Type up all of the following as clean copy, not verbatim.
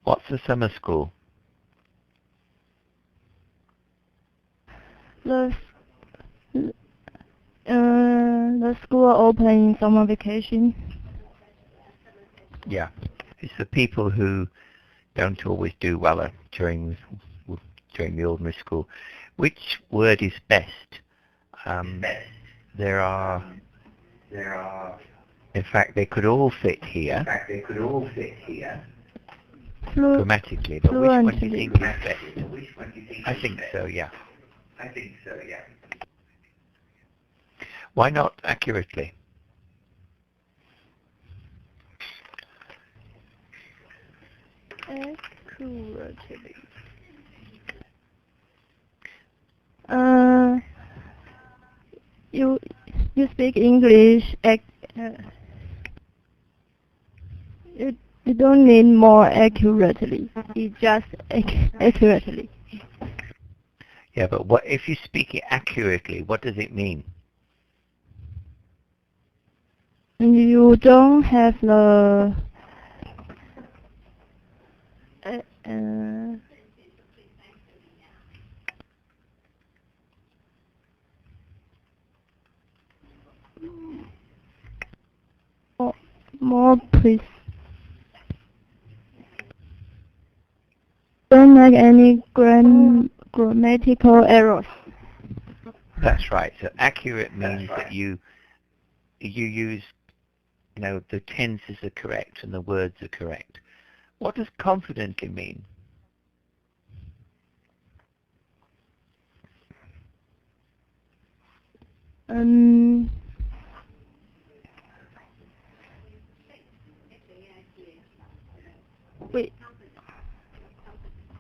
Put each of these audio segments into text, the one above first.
What's the summer school? The school open in summer vacation. Yeah. It's the people who don't always do well during the ordinary school. Which word is best? There are, in fact, they could all fit here. Grammatically, but which one do you think is best? I think so, yeah. Why not accurately? Accurately. You speak English. You don't need more accurately. It's just accurately. Yeah, but what if you speak it accurately? What does it mean? You don't have the more precise. Don't make any grammatical errors. That's right. So accurate means that you use, the tenses are correct and the words are correct. What does confidently mean?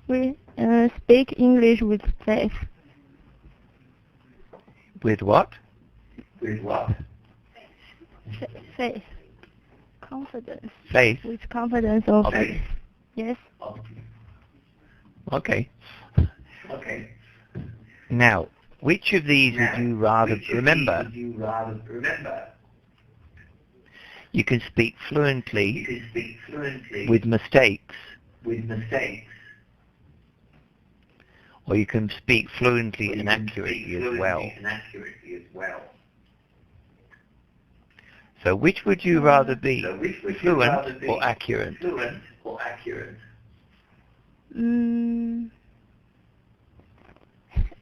We speak English with faith. With what? Faith. Confidence. Faith. With confidence or faith. Yes. Okay. Now, which of these would you rather remember? You can speak fluently with mistakes. Or you can speak fluently and accurately as well. So which would you rather be? Fluent or accurate?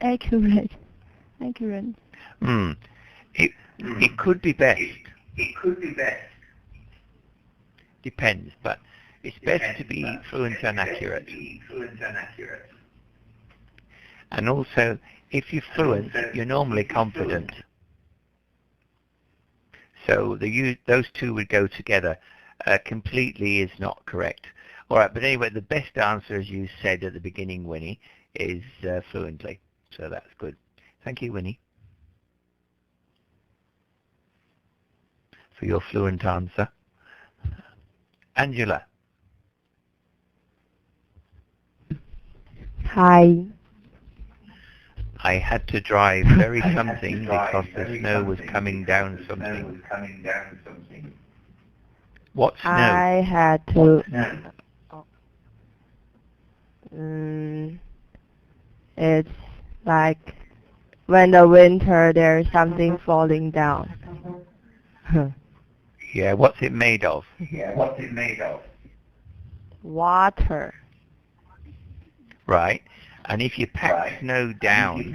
Accurate. It could be best. Depends, but it's best to be fluent and accurate. And also, if you're fluent, you're normally confident. So those two would go together. Completely is not correct. All right, but anyway, the best answer, as you said at the beginning, Winnie, is fluently. So that's good. Thank you, Winnie, for your fluent answer. Angela. Hi. I had to drive very something because the snow was coming down something. What snow? I had to. It's like when the winter there's something falling down. Yeah, what's it made of? Water. Right. And if you pack snow down,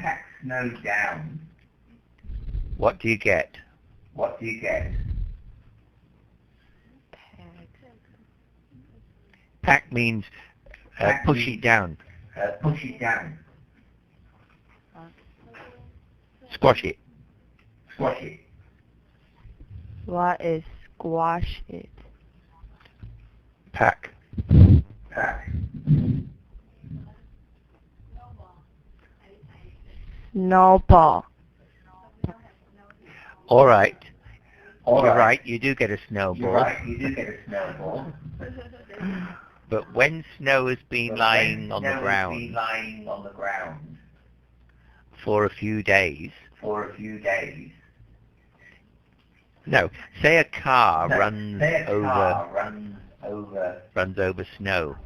what do you get? Pack means push it down. Squash it. What is squash it? Pack. Snowball. All right. You're right, you do get a snowball. But when snow has been lying on the ground for a few days, no, say a car runs over snow.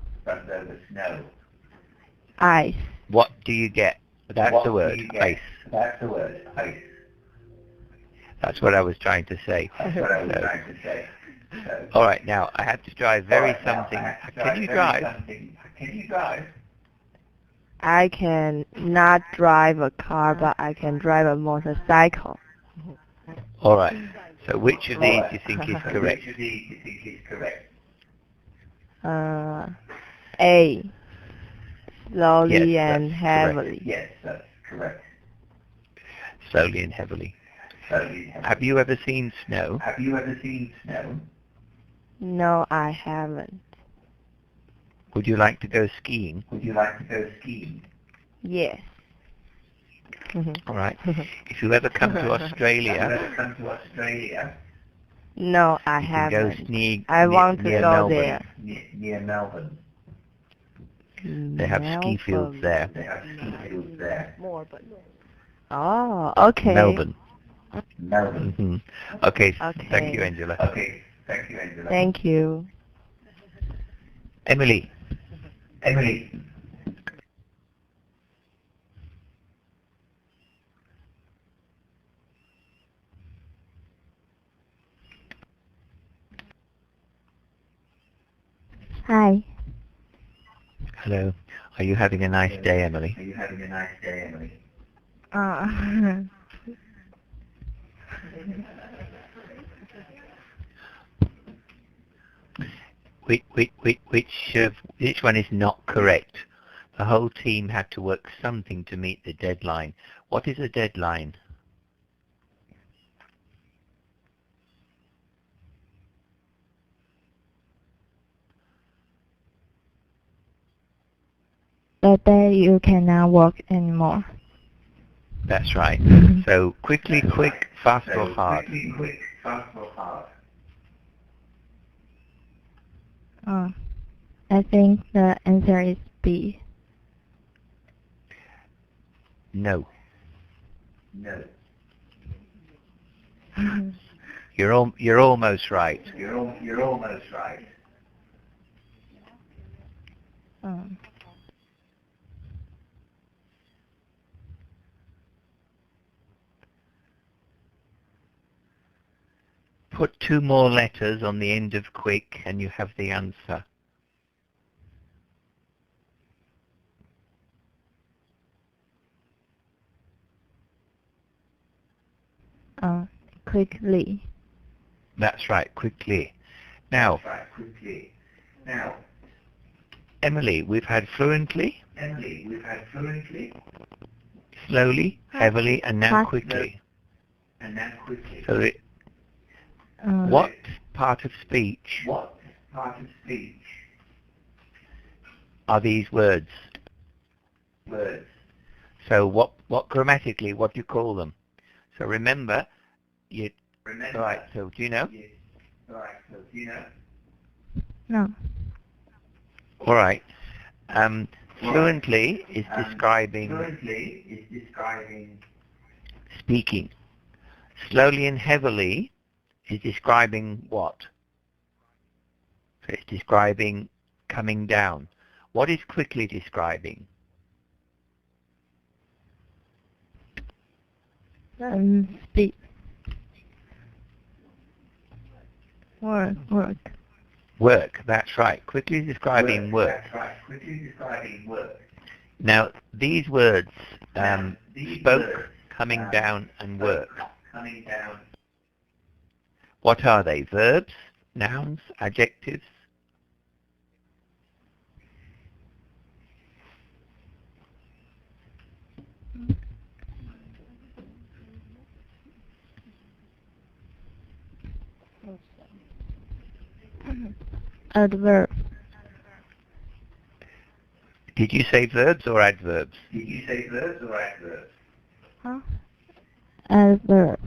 Ice. What do you get? That's the word, ice. That's the word, ice. That's what I was trying to say. That's what I was trying to say. All right, now I have to drive very something. Can you drive? Can you drive? I can not drive a car, but I can drive a motorcycle. All right. So which of these do you think is correct? Which of these do you think is correct? A. Slowly Yes, and that's heavily. Yes, that's correct. Slowly and heavily. Have you ever seen snow? Have you ever seen snow? No, I haven't. Would you like to go skiing? Would you like to go skiing? Yes. All right. If you ever come to Have you Australia, ever come to Australia? No, I you can go haven't. skiing I want to near go Melbourne. there. Near Melbourne. They have ski fields there. They have ski fields there. Oh, okay. Melbourne. Melbourne. Mm-hmm. Okay. Okay. Thank you, Angela. Okay, thank you, Angela. Thank you. Emily. Emily. Hi. Hello. Are you having a nice day, Emily? Are you having a nice day, Emily? Which one is not correct? The whole team had to work something to meet the deadline. What is a deadline? The day you cannot work anymore. That's right. So quickly, quick, fast or hard? Quickly, quick, fast or hard? I think the answer is B. No. No. You're almost right. You're almost right. Put 2 more letters on the end of quick and you have the answer. Quickly. That's right, quickly. Now, Quickly. Now, Emily, we've had fluently, Emily, we've had fluently, slowly, heavily, and now Fast. quickly. and now quickly. So what part of speech What part of speech? are these words? Words. So what grammatically, what do you call them? So remember, Remember. all right, so do you know? Yes. All right, so do you know? No. All right. Fluently is describing Fluently is describing speaking. Slowly and heavily is describing what? So it's describing coming down. What is quickly describing? Speed. Work. Work, that's right. Quickly describing work. That's right. Quickly describing work. Now, these words, These spoke, words, coming down, and work. Coming down. What are they? Verbs, nouns, adjectives? Adverb. Did you say verbs or adverbs? Did you say verbs or adverbs? Adverb.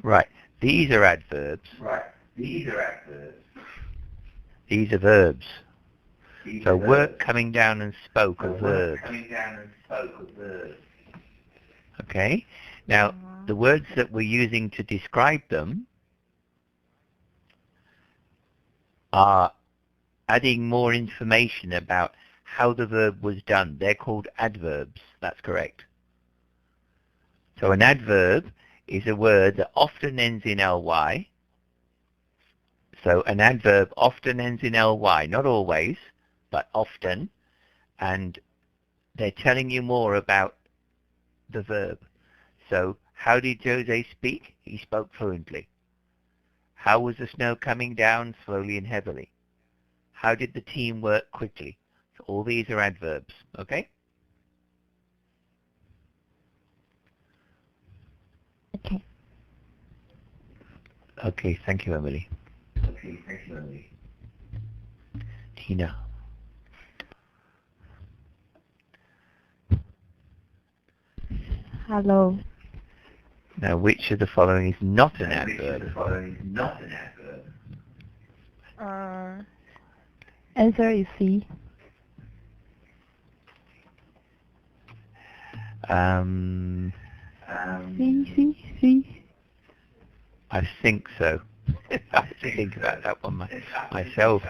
Right. These are adverbs. Right. These are adverbs. These are verbs. These So are work, verbs. coming down, and spoke are So work, verbs. coming down and spoke are verbs. Okay? Now, the words that we're using to describe them are adding more information about how the verb was done. They're called adverbs. That's correct. So an adverb is a word that often ends in ly. So an adverb often ends in ly, not always, but often. And they're telling you more about the verb. So how did Jose speak? He spoke fluently. How was the snow coming down? Slowly and heavily. How did the team work quickly? So all these are adverbs, okay? Okay. Okay, thank you, Emily. Okay, thank you, Emily. Tina. Hello. Now, which of the following is not an Which of adverb? the following is not an adverb? Answer is C. C. I think so. I have to think about that one myself.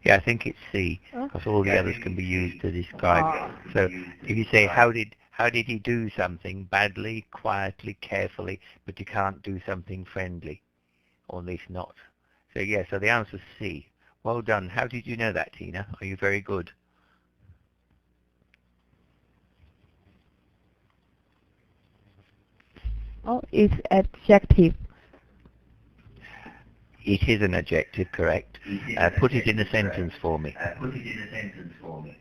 Yeah, I think it's C, because all the others can be used to describe. So if you say, how did he do something? Badly, quietly, carefully, but you can't do something friendly, or at least not. So yeah, so the answer is C. Well done. How did you know that, Tina? Are you very good? Oh, it's adjective. It is an adjective, correct. Put it in a sentence for me. Put it in a sentence for me.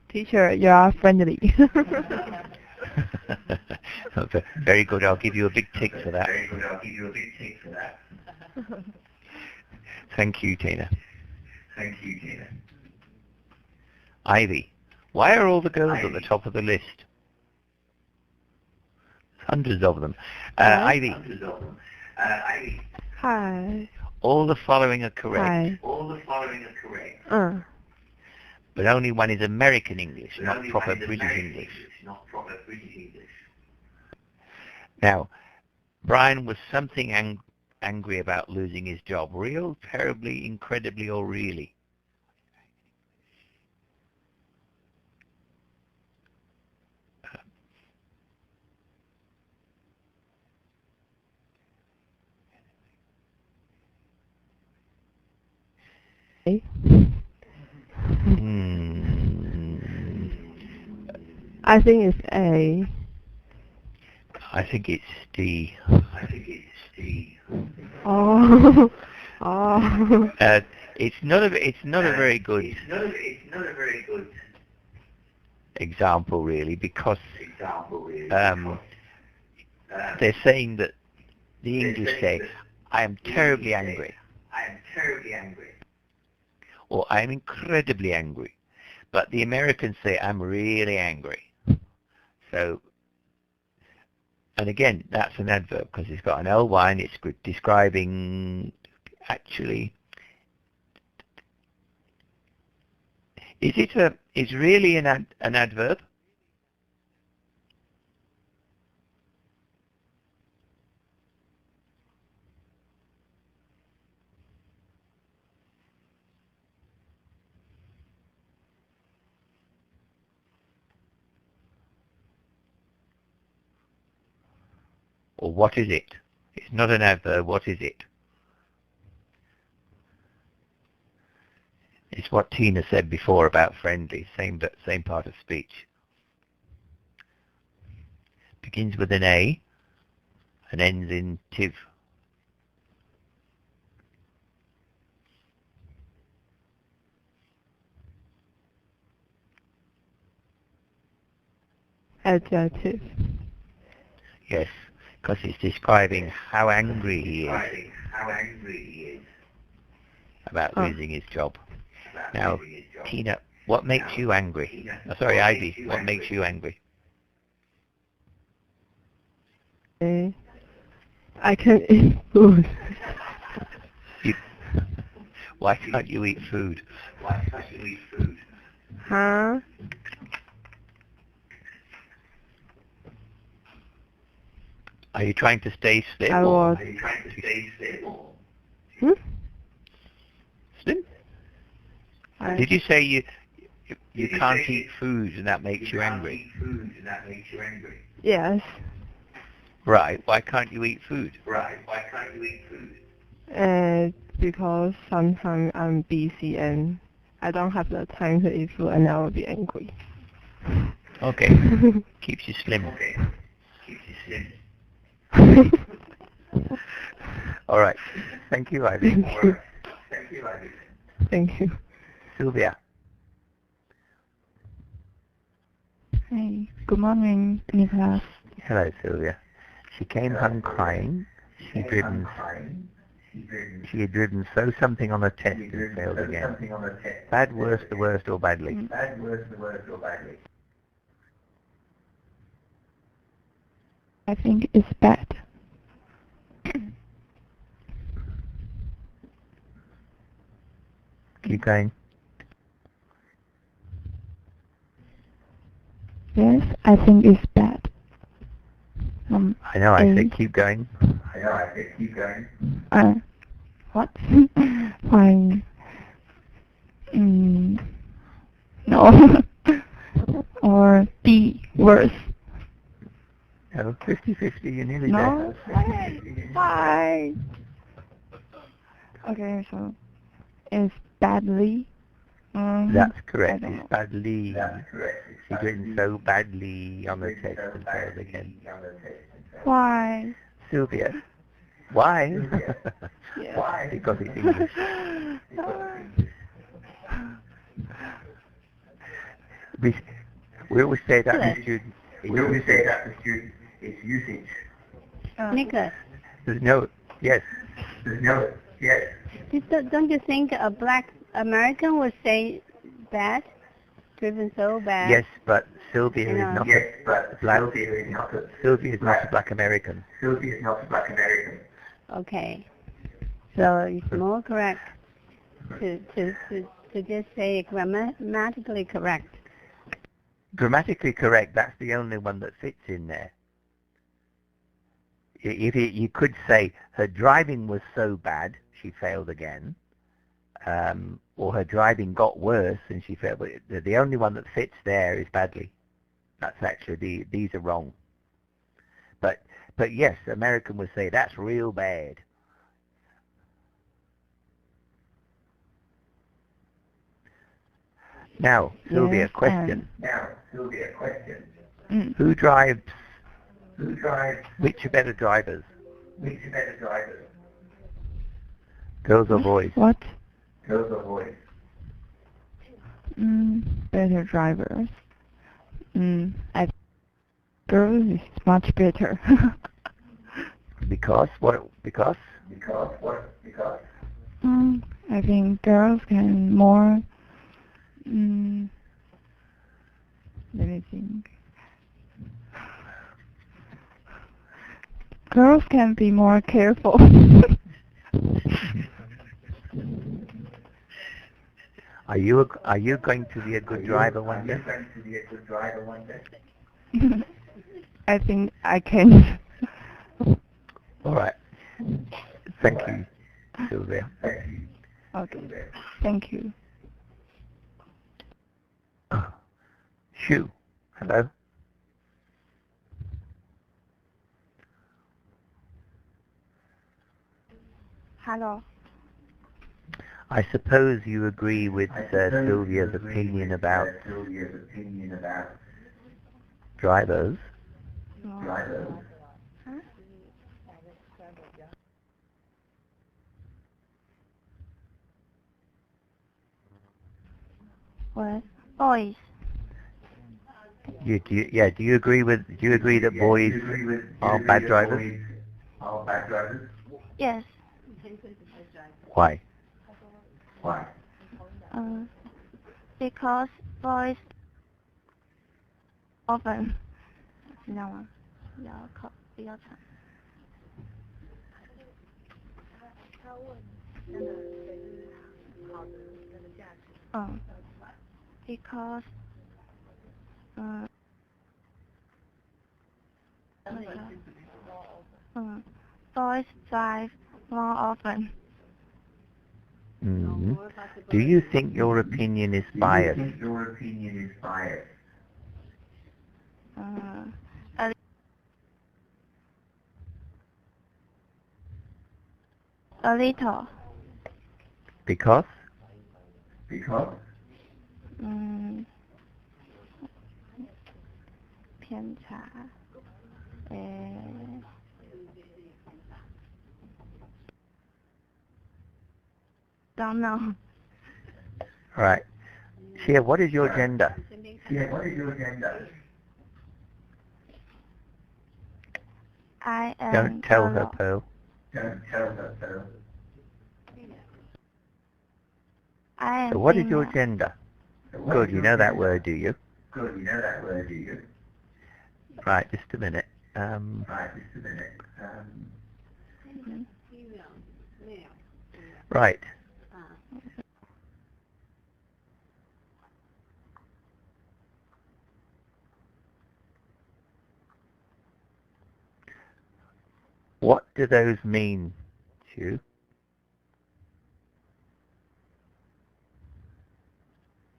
Teacher, you are friendly. Okay, very good. I'll give you a big tick for that. Very good. I'll give you a big tick for that. Thank you, Tina. Thank you, Tina. Ivy, why are all the girls at the top of the list? Hundreds of them. Ivy, Ivy, Hi. all the following are correct, Hi. all the following are correct. but only one is American English, But not only proper one is British American English. not proper British English. Now, Brian was something angry about losing his job. Real, terribly, incredibly, or really? I think it's A. I think it's D. I think it's D. Oh. It's not a very good It's not a very good example, really, because example, really. they're saying that the English say, I am terribly angry, I am terribly angry. or I am incredibly angry. But the Americans say, I'm really angry. So, and again, that's an adverb because it's got an ly and it's describing, actually, is really an adverb? Or what is it? It's not an adverb. What is it? It's what Tina said before about friendly. Same part of speech. Begins with an A and ends in tiv. Adjective. Yes, because it's describing how angry he is about losing his job. Now, Tina, what makes you angry? Oh, sorry, Ivy, what makes you angry? A. I can eat food. Why can't you eat food? Huh? Are you trying to stay slim? I or- was. Are you trying to stay slim or? Slim? I, Did you say you Did you can't say eat food and that makes you can't angry? eat food and that makes you angry. yes. Right. Why can't you eat food? Right. Why can't you eat food? Because sometimes I'm busy and I don't have the time to eat food and I will be angry. Okay. Keeps you slim. Okay. Keeps you slim. All right. Thank you, Ivy. Thank you. Thank you, Ivy. Thank you. Sylvia. Hey, good morning, Nicholas. Hello, Sylvia. She came home crying. She had driven so something on a test and failed again. Bad, worse, the worst, or badly? Bad, worse, the worst, or badly. I think it's bad. Keep going. Yes, I think it's bad. I know, I A. said keep going. I know, I said keep going. What? Fine. No. Or B, worse. No, 50-50, you're nearly No? there. Why? Okay, so it's badly. That's correct. I don't It's know. badly. That's correct. She's written so badly on the test and failed again. Why? Sylvia. Why? Yeah. Why? Because it's English. We always say that to students. We always say that to students, it's usage. Nicholas, There's no, yes. There's no, yes. don't you think a black American would say bad, driven so bad? Yes, but Sylvia is No. not Yes, a but black. Sylvia is not a, Sylvia is not a black American. Sylvia is not a black American. Okay, so it's more correct to just say grammatically correct. Grammatically correct. That's the only one that fits in there. If you could say her driving was so bad she failed again, or her driving got worse and she failed. But the only one that fits there is badly. That's actually these are wrong. But yes, American would say that's real bad. Now, Sylvia, Yes, question. Now, Sylvia, question. Who drives? Who drives? Which are better drivers, Which are better drivers? girls or boys? What? Girls or boys? Better drivers. I girls is much better. Because what? Because Because what? Because I think girls can more. Let me think. Girls can be more careful. are you going to be a good driver one day? Are you going to be a good driver one day? I think I can. All right. Thank you, Sylvia. Okay. Thank you. Shu, hello. Hello. I suppose you agree with Sylvia's opinion about drivers. Drivers. What? Boys. Do you agree that boys are bad drivers? Are bad drivers? Yes. Why? Why? Because boys often 知道吗？比较长。Because Boys drive more often. Hmm. Do you think your opinion is biased? Do you think your opinion is biased? A little. Because? Because? 偏差。Don't know. Right. Shia, what is your gender? Yeah, what is your gender? I am Don't tell her, girl. Pearl. Don't tell her so. I am So what is your female. gender? What Good, is you your know that gender? word, do you? Good, you know that word, do you? Right, just a minute. Right, just a minute. Right. What do those mean, Sue?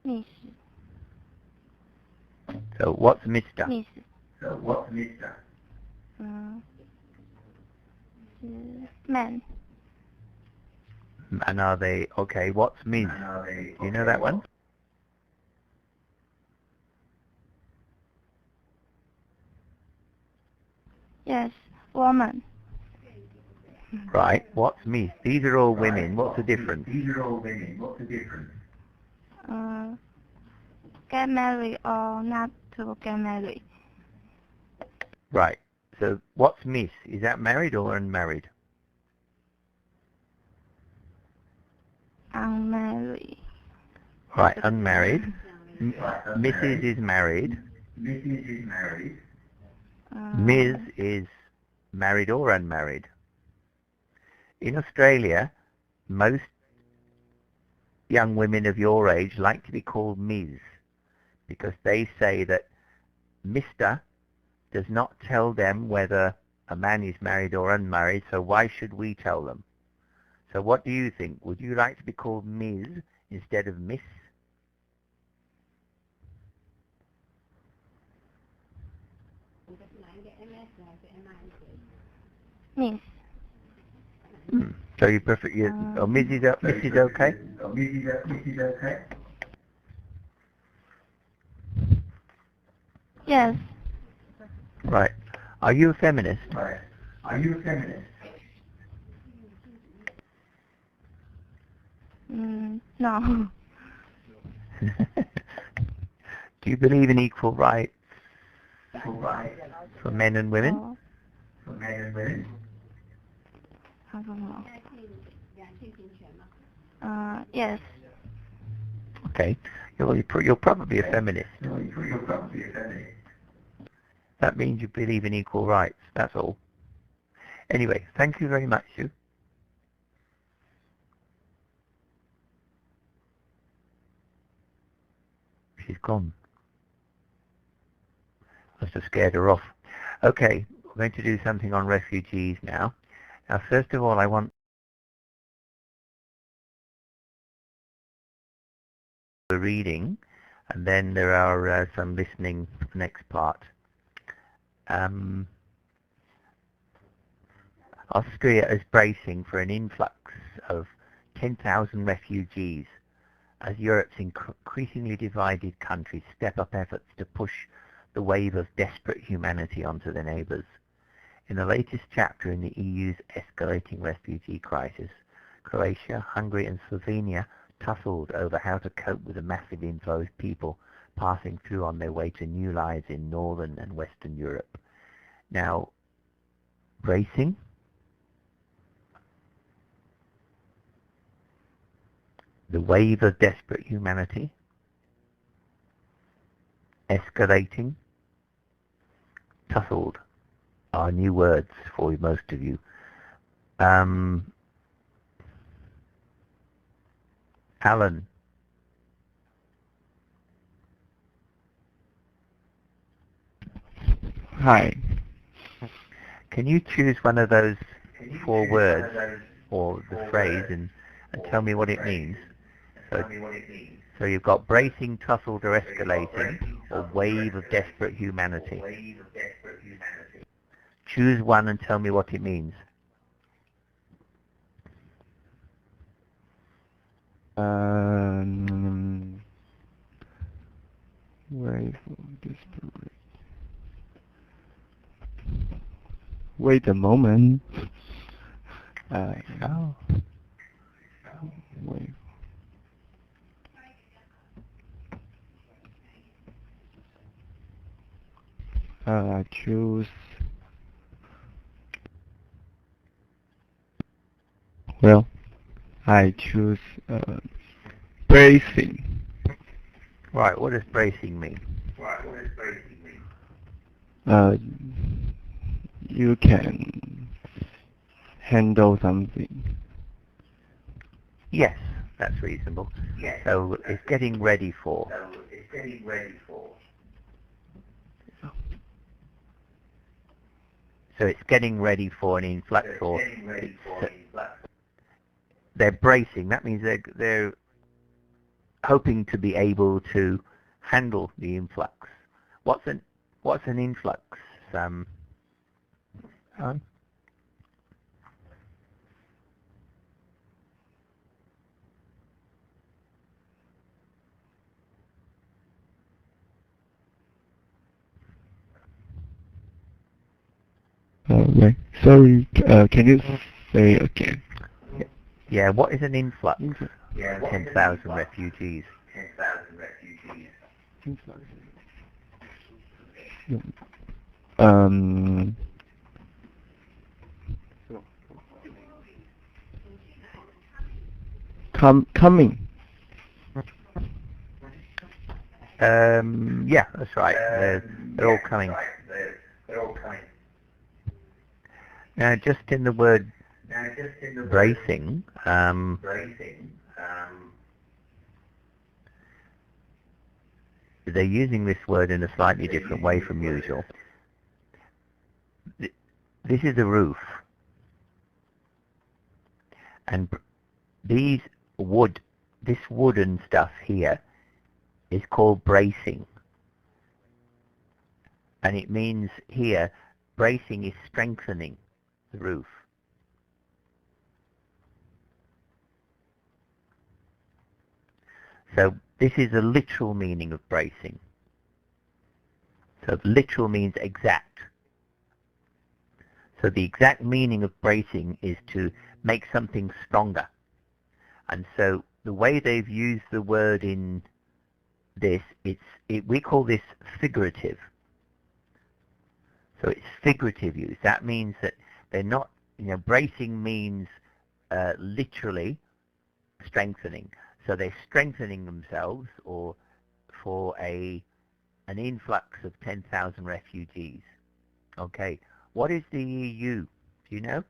Miss. So what's Mr.? Miss. So what's Mr.? Man. And are they, okay, what's Ms.? And are they, Do you know that one? Yes. Woman. Right, what's Miss? These are all women, what's the difference? These are all women, what's the difference? Get married or not to get married. Right, so what's Miss? Is that married or unmarried? Unmarried. Right, unmarried. Mrs. is married. Mrs. is married. Ms. is married or unmarried. In Australia, most young women of your age like to be called Ms. because they say that Mr. does not tell them whether a man is married or unmarried, so why should we tell them? So what do you think? Would you like to be called Ms. instead of Miss? Miss. So you prefer, Miss is okay? Mrs. is okay? Yes. Right. Are you a feminist? Right. Are you a feminist? No. Do you believe in equal rights Equal rights for men and women? Oh, for men and women? I don't know. Yes. Okay. You're probably a feminist. No, you're probably a feminist. That means you believe in equal rights. That's all. Anyway, thank you very much, Sue. She's gone. Must have scared her off. Okay, we're going to do something on refugees now. Now, first of all, I want the reading, and then there are some listening for the next part. Austria is bracing for an influx of 10,000 refugees as Europe's increasingly divided countries step up efforts to push the wave of desperate humanity onto their neighbours. In the latest chapter in the EU's escalating refugee crisis, Croatia, Hungary and Slovenia tussled over how to cope with the massive inflow of people passing through on their way to new lives in Northern and Western Europe. Now, bracing, the wave of desperate humanity, escalating, tussled are new words for most of you. Alan. Hi. Can you choose one of those 4 words or the phrase and tell me what it means? So you've got bracing, tussled or escalating, or wave of desperate humanity. Choose one and tell me what it means. Wave of desperate. Wait a moment. Oh. Wave. I choose. Well, I choose bracing. Right, what does bracing mean? You can handle something. Yes, that's reasonable. So it's getting ready for. So it's getting ready for an influx, or they're bracing. That means they're hoping to be able to handle the influx. What's an influx? Right. Sorry, can you say again? Yeah, what is an influx? 10,000 refugees. Coming. Yeah, that's right. They're all coming. Now, just in the word bracing, they're using this word in a slightly different way from usual. This is a roof, and this wooden stuff here is called bracing, and it means here bracing is strengthening the roof. So this is a literal meaning of bracing. So literal means exact. So the exact meaning of bracing is to make something stronger. And so the way they've used the word in this, we call this figurative. So it's figurative use. That means that they're not, bracing means literally strengthening. So they're strengthening themselves, or for an influx of 10,000 refugees. Okay, what is the EU? Do you know,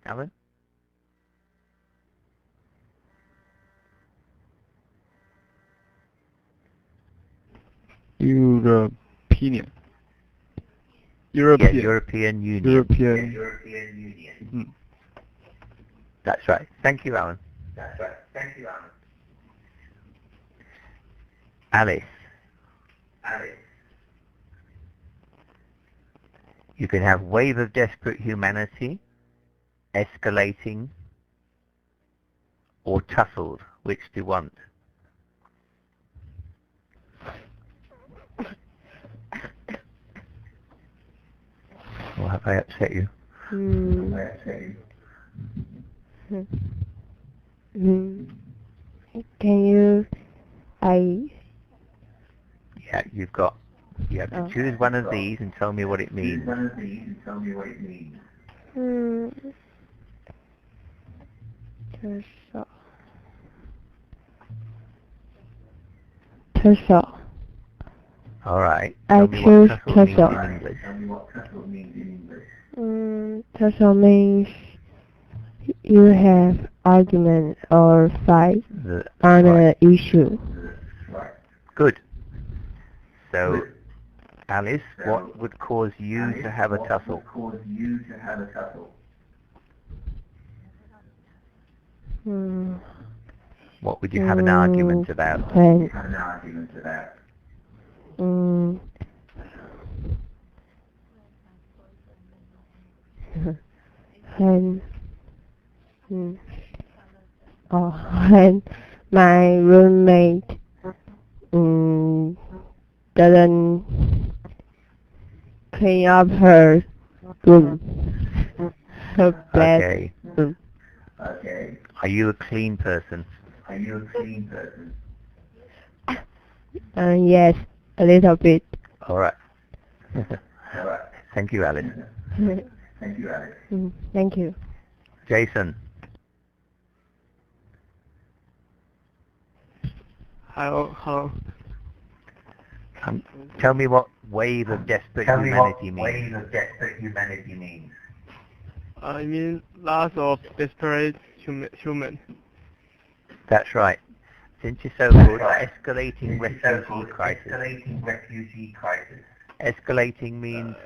Alan? European. Yeah, European Union. European. Mm-hmm. That's right. Thank you, Alan. Alice. You can have wave of desperate humanity, escalating, or tussled. Which do you want? Or have I upset you? Can you? Yeah, you have to choose one of these and tell me what it means. Tussle. All right. I choose tussle. Tussle means you have argument or fight on an issue. Good. So, Alice, what would cause you to have a tussle? What would you have an argument about? When when when my roommate doesn't clean up her room, her bed. Okay. Okay. Are you a clean person? Yes, a little bit. All right. Thank you, Alice. Thank you. Jason. Hello. Tell me what wave of desperate humanity means. I mean, lots of desperate human. That's right. Since you're so good, escalating refugee crisis. Escalating means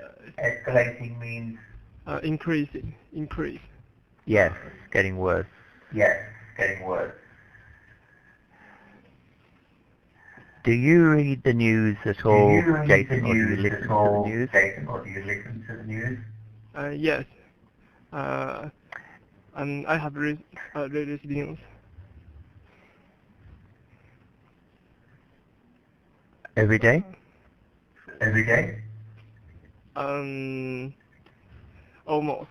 increase. yes, getting worse. Do you read the news at all, Jason, or do you listen to the news? Yes. And I have read this news. Every day? Almost.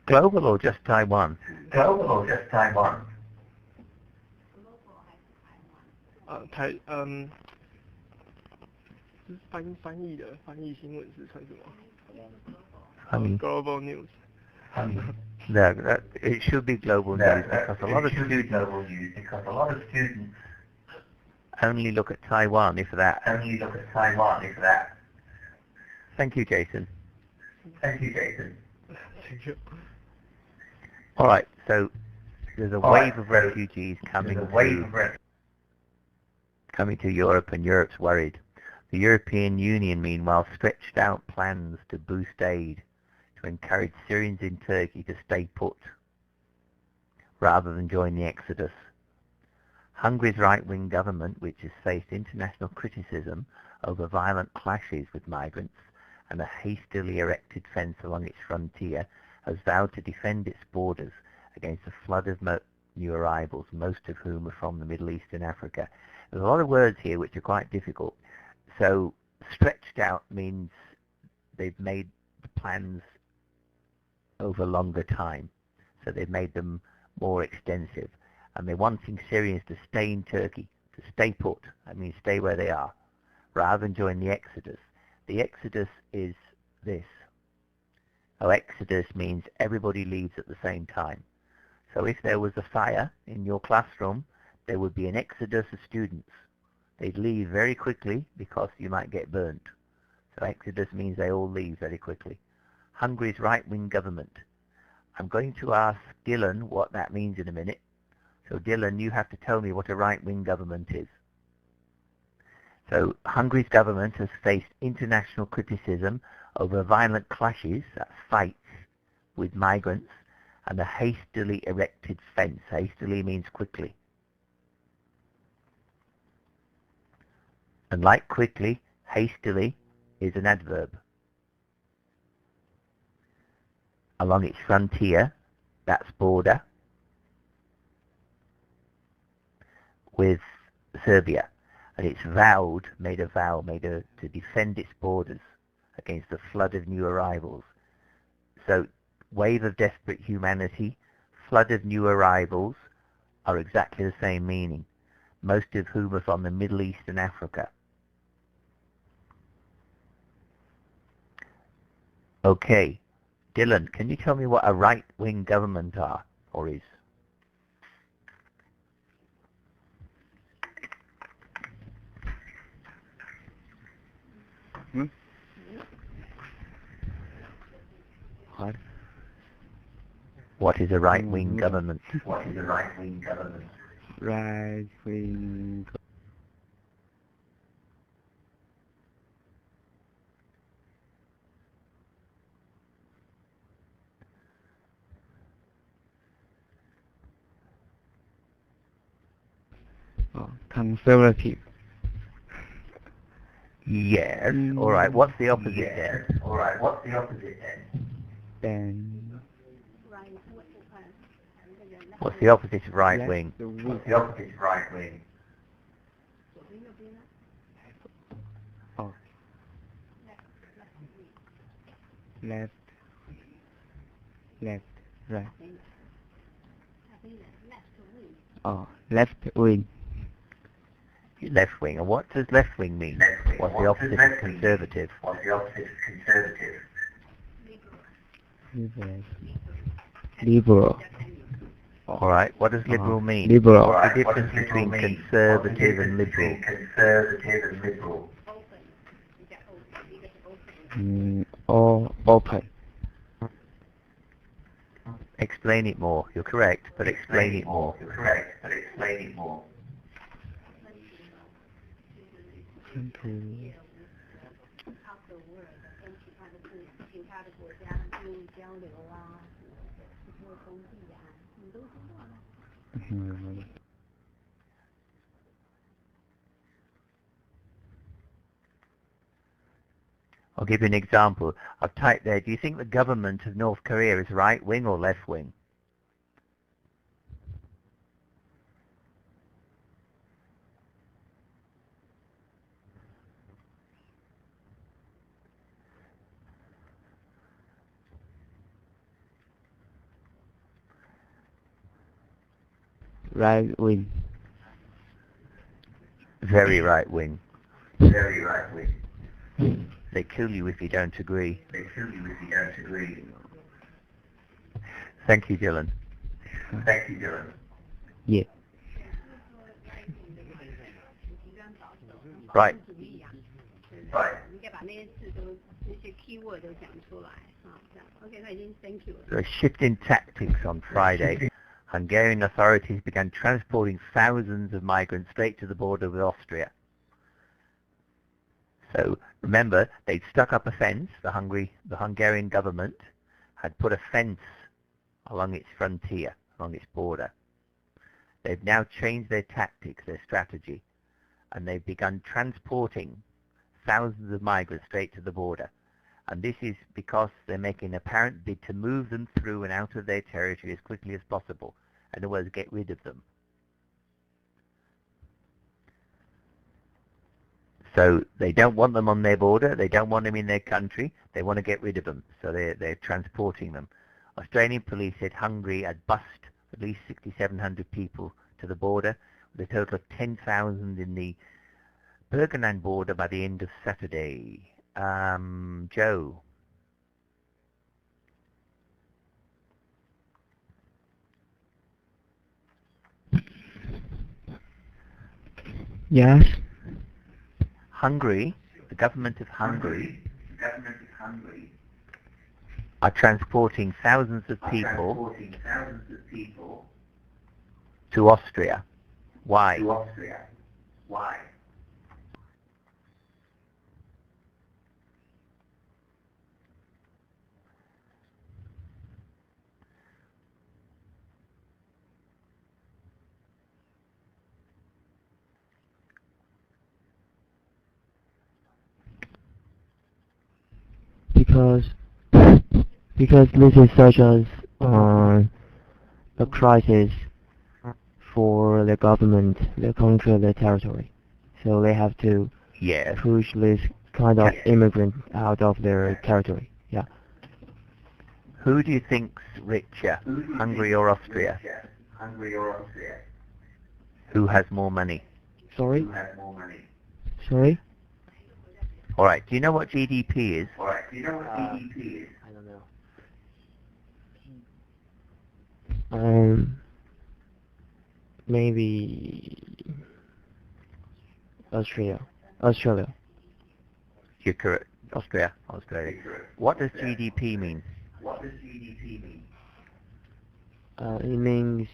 Global or just Taiwan? 翻译新闻是算什么 I mean, global news. It should be global news because a lot of students only look at Taiwan, if that. Thank you, Jason. Thank you. All right, so there's a wave of refugees coming to Europe, and Europe's worried. The European Union, meanwhile, stretched out plans to boost aid to encourage Syrians in Turkey to stay put rather than join the exodus. Hungary's right-wing government, which has faced international criticism over violent clashes with migrants and a hastily erected fence along its frontier, has vowed to defend its borders against a flood of new arrivals, most of whom are from the Middle East and Africa. There's a lot of words here which are quite difficult. So stretched out means they've made the plans over longer time. So they've made them more extensive. And they're wanting Syrians to stay in Turkey, to stay put. I mean, stay where they are, rather than join the exodus. The exodus is this. Exodus means everybody leaves at the same time. So if there was a fire in your classroom, there would be an exodus of students. They'd leave very quickly because you might get burnt. So exodus means they all leave very quickly. Hungary's right-wing government. I'm going to ask Dylan what that means in a minute. So Dylan, you have to tell me what a right-wing government is. So Hungary's government has faced international criticism over violent clashes, that's fights, with migrants, and a hastily erected fence. Hastily means quickly. And like quickly, hastily is an adverb. Along its frontier, that's border, with Serbia. And it's made a vow to defend its borders against the flood of new arrivals. So, wave of desperate humanity, flood of new arrivals are exactly the same meaning, most of whom are from the Middle East and Africa. Okay, Dylan, can you tell me what a right-wing government are, or is? What is a right-wing government? Right-wing. Conservative. Yes. All right. What's the opposite Yes. then? All right. What's the opposite then? Then What's the opposite of right wing? What's the opposite of right wing? Oh. Left. Left. Right. Oh, left wing. Left wing. And what does left wing mean? Left wing. What's the What does opposite of left wing mean? conservative? What's the opposite of conservative? Liberal. Liberal. All right. What does liberal mean? Liberal. All right. The What does difference liberal between mean? conservative What's the and difference liberal? between conservative and liberal? Or open. Explain it more. You're correct, but explain it more. You're correct, but explain it more. I'll give you an example. I've typed there, do you think the government of North Korea is right wing or left wing? Right wing. Very right wing. Very right wing. They kill you if you don't agree. They kill you if you don't agree. Thank you, Dylan. Thank you, Dylan. Yeah. Right. Right. There are shift in tactics on Friday. Hungarian authorities began transporting thousands of migrants straight to the border with Austria. So remember, they'd stuck up a fence. The Hungarian government had put a fence along its frontier, along its border. They've now changed their tactics, their strategy, and they've begun transporting thousands of migrants straight to the border. And this is because they're making an apparent bid to move them through and out of their territory as quickly as possible. In other words, get rid of them. So they don't want them on their border, they don't want them in their country, they want to get rid of them, so they're transporting them. Australian police said Hungary had bussed at least 6,700 people to the border, with a total of 10,000 in the Burgenland border by the end of Saturday. Joe? Yes. Hungary, the government of Hungary, are transporting thousands of people to Austria. Why? Why? Because this is such as a crisis for the government, the country, the territory. So they have to Yes. push this kind of immigrant out of their territory. Yeah. Who do you think's richer, Hungary or Austria? Hungary or Austria? Who has more money? Sorry? Who has more money? Sorry? All right. Do you know what GDP is? All right. Do you know what GDP is? I don't know. Maybe Australia. You're correct. Australia. What does GDP mean? What does GDP mean? It means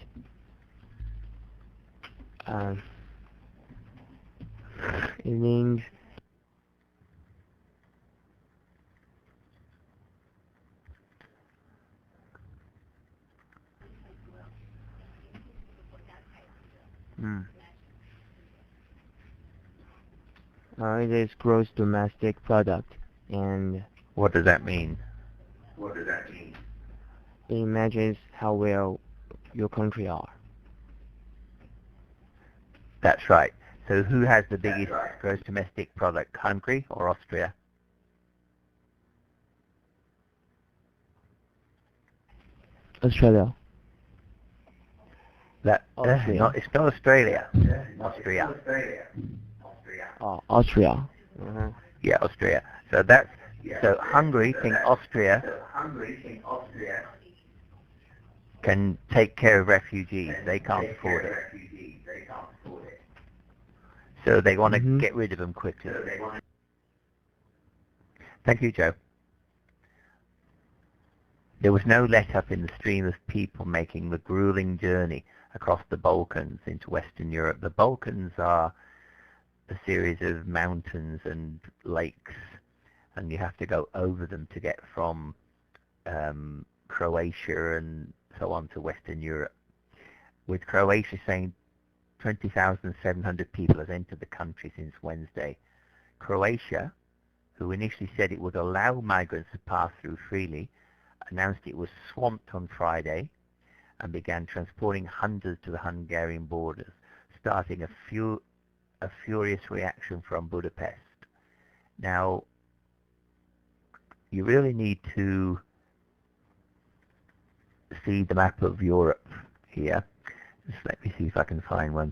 It is gross domestic product, and What does that mean? What does that mean? it measures how well your country are. That's right. So who has the biggest right. gross domestic product, Hungary or Austria? Australia. Austria. No, it's not Australia. Austria. Australia. Austria. Oh, Austria. Yeah, Austria. So that's so Hungary think Austria So Hungary think Austria can take care of refugees. They can't take care afford of it. refugees. They can't afford it. So they want to Mhm. get rid of them quickly. So they want Thank you, Joe. There was no let-up in the stream of people making the grueling journey across the Balkans into Western Europe. The Balkans are a series of mountains and lakes, and you have to go over them to get from Croatia and so on to Western Europe. With Croatia saying 20,700 people have entered the country since Wednesday. Croatia, who initially said it would allow migrants to pass through freely, announced it was swamped on Friday and began transporting hundreds to the Hungarian borders, starting a furious reaction from Budapest. Now, you really need to see the map of Europe here. Just let me see if I can find one.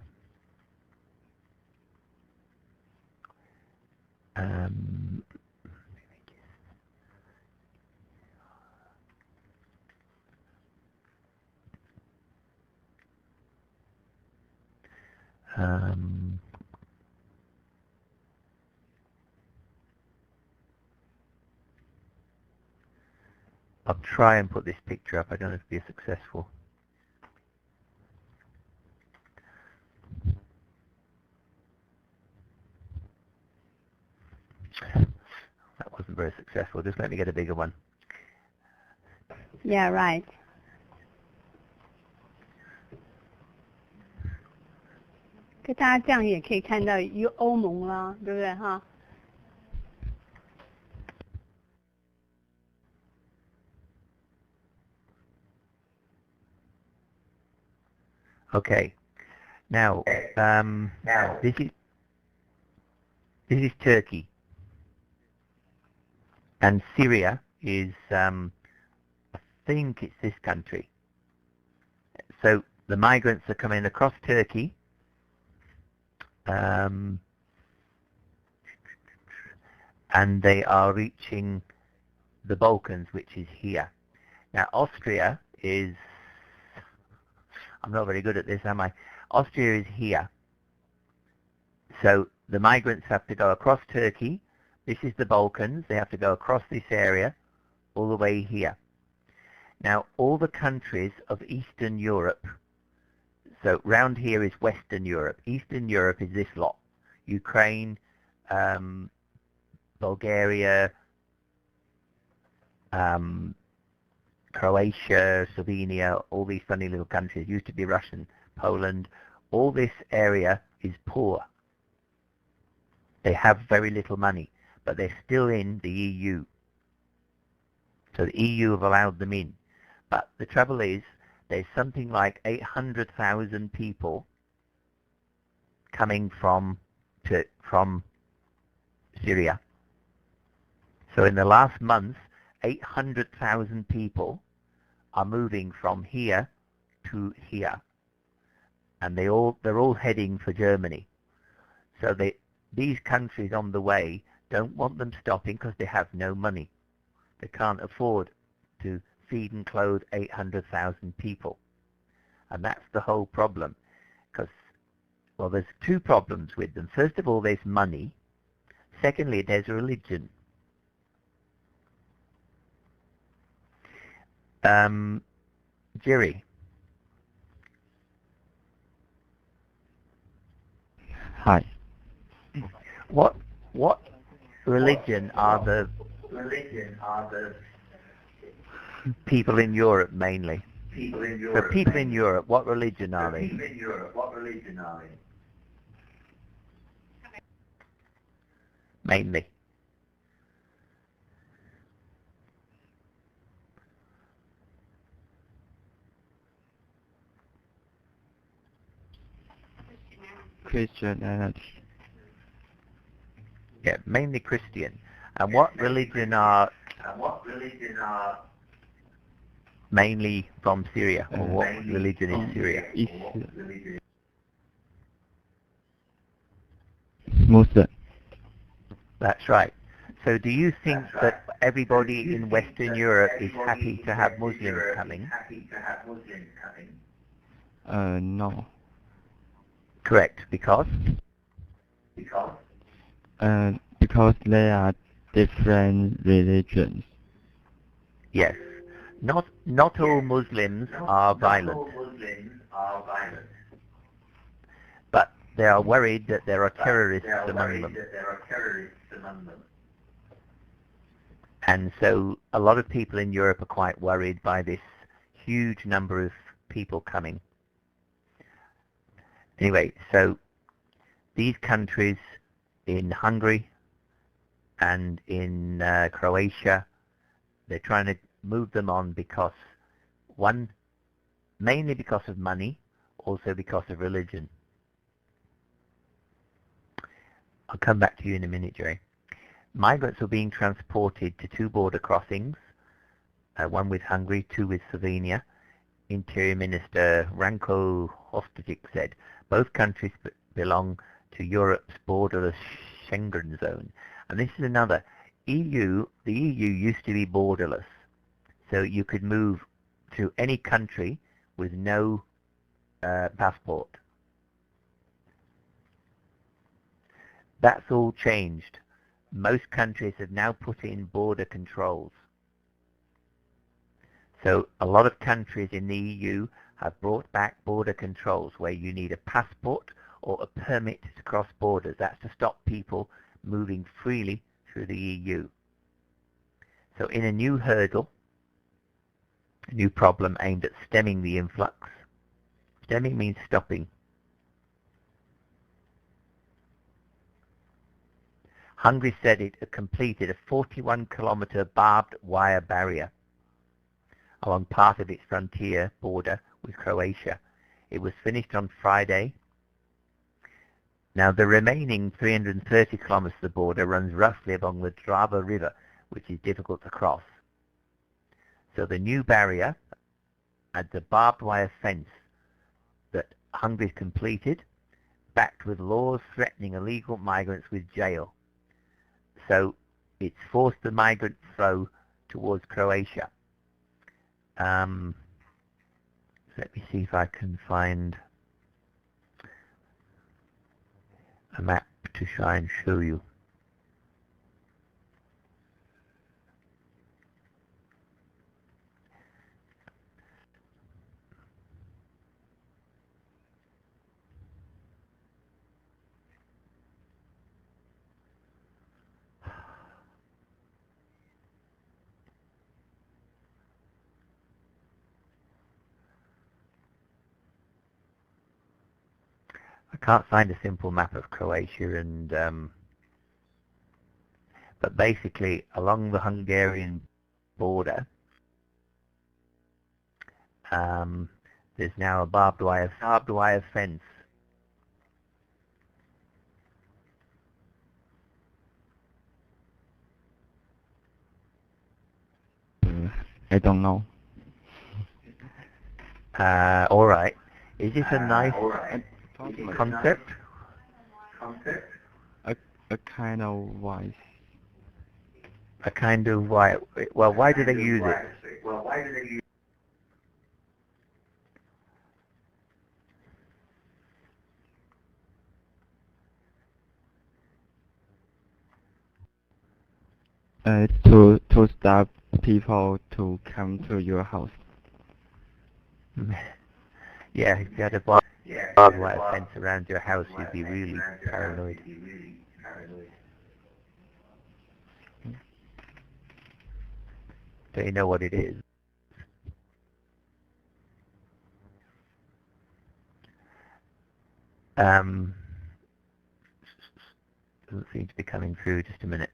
I'll try and put this picture up. I don't know if it'll be successful. That wasn't very successful. Just let me get a bigger one. Yeah, right. 可大家这样也可以看到欧盟啦，对不对哈？ Okay. Now, this is Turkey, and Syria is, I think it's this country. So the migrants are coming across Turkey, and they are reaching the Balkans, which is here. Now, Austria is, I'm not very good at this, am I? Austria is here. So the migrants have to go across Turkey. This is the Balkans. They have to go across this area all the way here. Now, all the countries of Eastern Europe, so round here is Western Europe. Eastern Europe is this lot. Ukraine, Bulgaria, Croatia, Slovenia, all these funny little countries, used to be Russian, Poland. All this area is poor. They have very little money, but they're still in the EU. So the EU have allowed them in. But the trouble is, there's something like 800,000 people coming from Syria. So in the last month, 800,000 people are moving from here to here, and they're all heading for Germany. So these countries on the way don't want them stopping because they have no money. They can't afford to feed and clothe 800,000 people, and that's the whole problem. Because, well, there's two problems with them. First of all, there's money. Secondly, there's religion. Jerry. Hi. What religion are the people in Europe mainly? people in The Europe. people in Europe, what religion are The they? people in Europe, what religion are they? mainly? Christianity. Yeah, mainly Christian. And what religion are mainly from Syria, or what religion is Syria? Muslim. That's right. So do you think that everybody in Western Europe is happy to have Muslims coming? No. Correct, because? Because they are different religions. Yes. Not all Muslims are violent. But they are worried that there are terrorists among them. And so a lot of people in Europe are quite worried by this huge number of people coming. Anyway, so these countries in Hungary and in Croatia, they're trying to move them on because, one, mainly because of money, also because of religion. I'll come back to you in a minute, Jerry. Migrants were being transported to two border crossings, one with Hungary, two with Slovenia. Interior Minister Ranko Ostojic said, both countries belong to Europe's borderless Schengen zone. And this is another. The EU used to be borderless. So you could move to any country with no passport. That's all changed. Most countries have now put in border controls. So a lot of countries in the EU have brought back border controls where you need a passport or a permit to cross borders. That's to stop people moving freely through the EU. So in a new hurdle, a new problem aimed at stemming the influx. Stemming means stopping. Hungary said it had completed a 41-kilometer barbed wire barrier along part of its frontier border with Croatia. It was finished on Friday. Now the remaining 330 kilometers of the border runs roughly along the Drava River, which is difficult to cross. So the new barrier adds a barbed wire fence that Hungary's completed, backed with laws threatening illegal migrants with jail. So it's forced the migrant flow towards Croatia. Let me see if I can find a map to try and show you. I can't find a simple map of Croatia, and but basically along the Hungarian border, there's now a barbed wire fence. I don't know. All right. Is this a nice concept? A kind of wise. A kind of wire. Well, why do they use it? To stop people to come to your house. Yeah, if you had a barbed wire fence around your house, you'd be really paranoid. Do you know what it is? Doesn't seem to be coming through. Just a minute.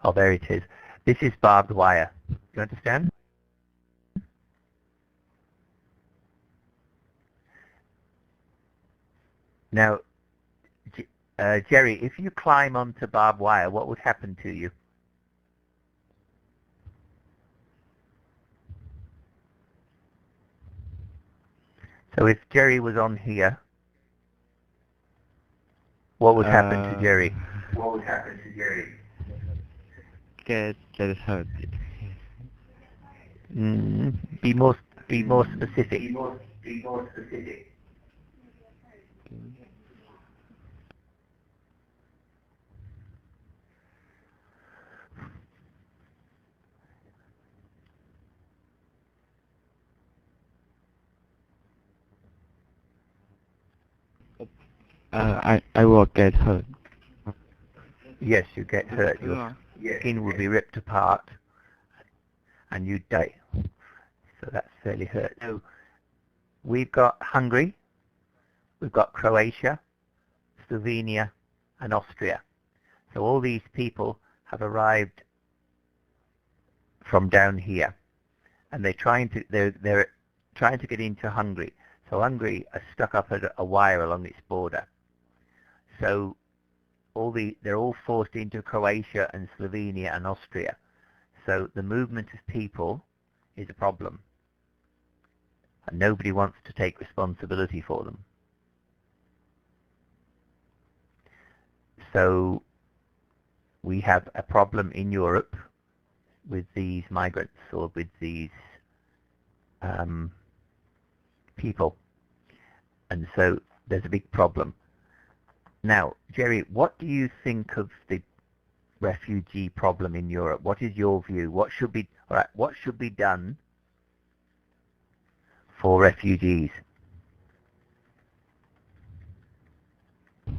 Oh, there it is. This is barbed wire. Do you understand? Now, Jerry, if you climb onto barbed wire, what would happen to you? So if Jerry was on here, what would happen to Jerry? What would happen to Jerry? Get hurt. Be more specific. Be more specific. I will get hurt. Yes, you get hurt. Your skin will be ripped apart, and you die. So that's fairly hurt. So we've got Hungary, we've got Croatia, Slovenia, and Austria. So all these people have arrived from down here, and they're trying to get into Hungary. So Hungary are stuck up at a wire along its border. So they're all forced into Croatia and Slovenia and Austria. So the movement of people is a problem, and nobody wants to take responsibility for them. So we have a problem in Europe with these migrants, or with these people, and so there's a big problem. Now, Jerry, what do you think of the refugee problem in Europe? What is your view? What should be done for refugees?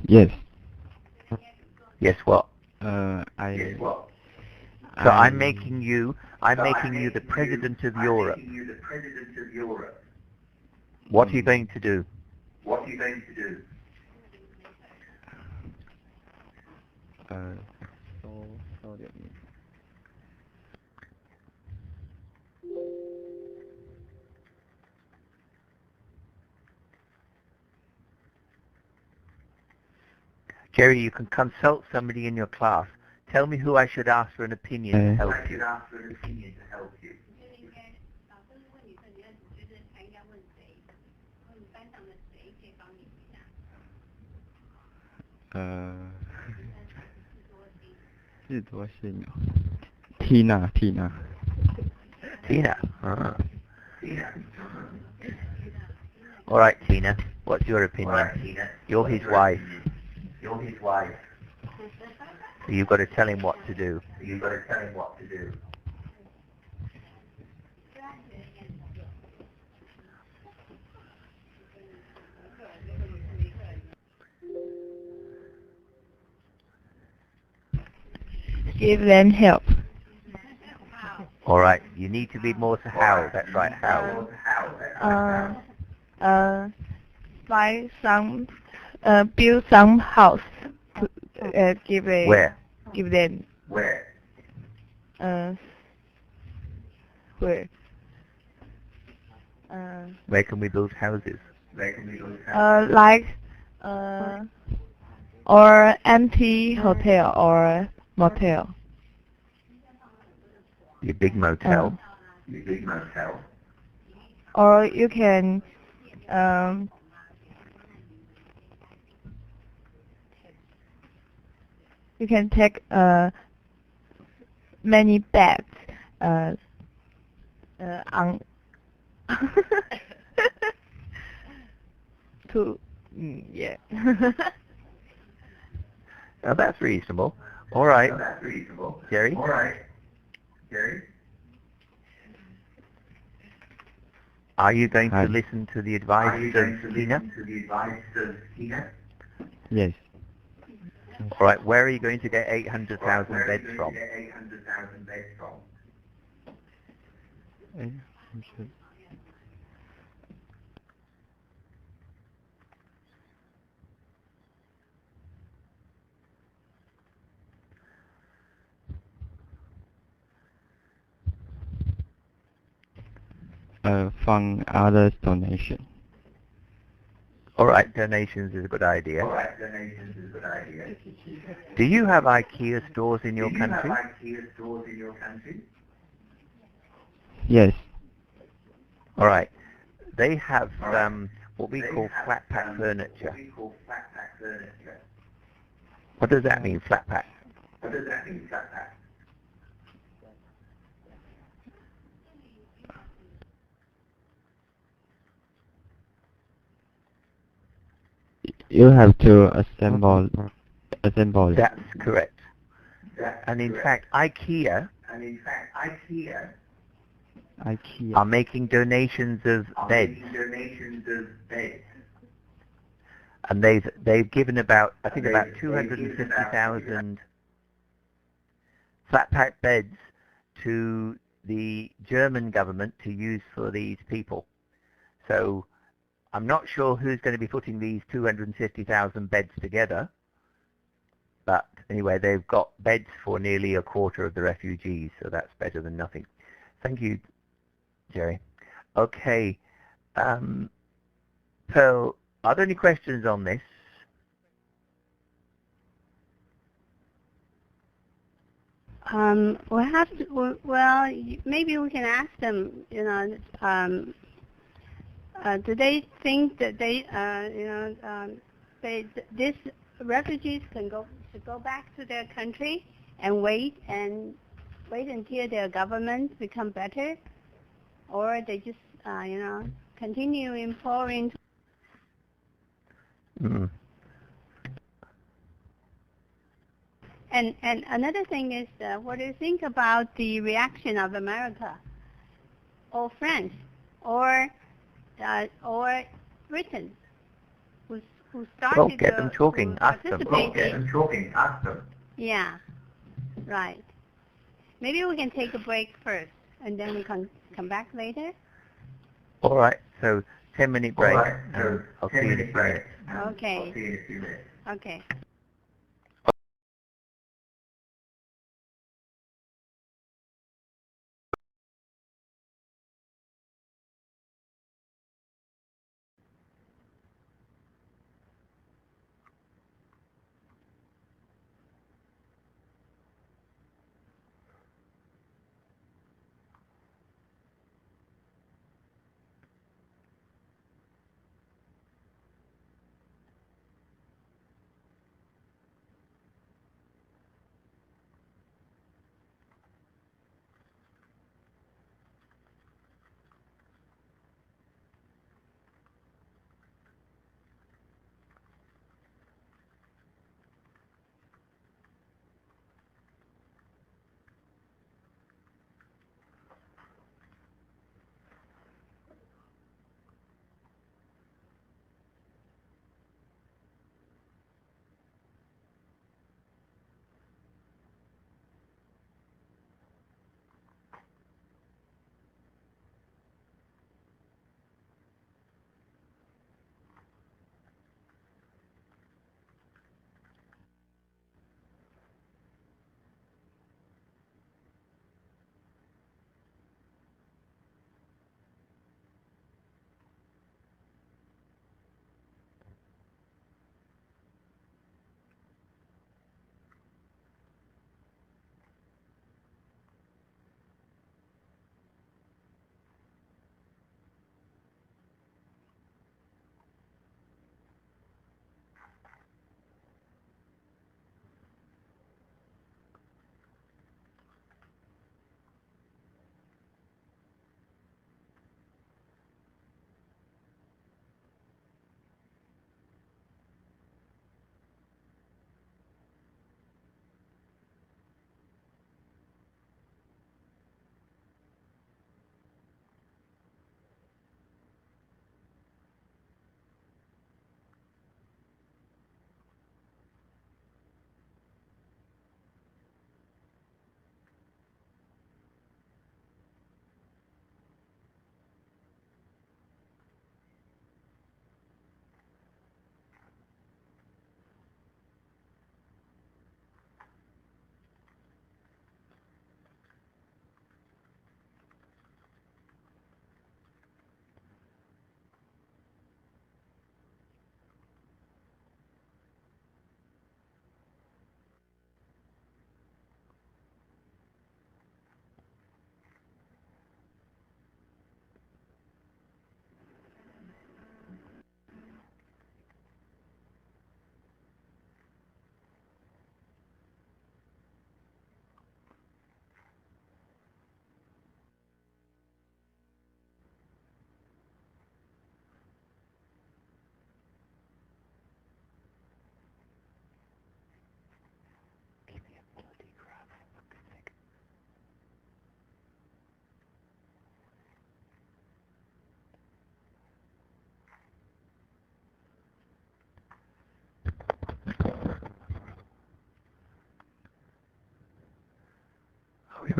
Yes. Yes, what? Yes, what? So I'm making you the president of Europe. What are you going to do? What are you going to do? Jerry, you can consult somebody in your class. Tell me who I should ask for an opinion to help you. Tina. Tina. All right, Tina. What's your opinion? You're his wife. So you've got to tell him what to do. Give them help. All right. You need to be more how. That's right. How. Buy some, build some house. Give a. Where? Give them. Where? Where? Where can we build houses? Like, or empty hotel or motel. Your big motel. Or you can, take many beds on to yeah. Now that's reasonable. All right. Jerry? Are you going to listen to the advice of Tina? Yes. All right. Where are you going to get 800,000 beds from? Fund others donation. All right, donations is a good idea. Alright, donations is a good idea. Do you have IKEA stores in your Do you country? have IKEA stores in your country? Yes. All right. They have what we They call have, flat pack furniture. What we call flat pack furniture. What does that mean, flat pack? What does that mean, flat pack? You have to assemble it. That's correct. That's And in correct. fact, IKEA And in fact, IKEA IKEA. are making donations of are beds, making donations of beds. and they've given about I think They've- about they've 250,000 flat pack beds to the German government to use for these people. So I'm not sure who's going to be putting these 250,000 beds together, but anyway, they've got beds for nearly a quarter of the refugees, so that's better than nothing. Thank you, Jerry. Okay, Pearl, are there any questions on this? We'll have to, well, maybe we can ask them, you know, do they think that they, these refugees should go back to their country and wait until their government become better, or they just, continue imploring. Mm. And another thing is, what do you think about the reaction of America, or France, or Britain, who started Well, get them talking. to Ask them. participate Get them talking, ask them. Yeah, right. Maybe we can take a break first, and then we can come back later. All right, so 10-minute break, Alright, so and I'll see you in a 10-minute few break. minutes. And I'll Okay. see you in a few minutes. Okay.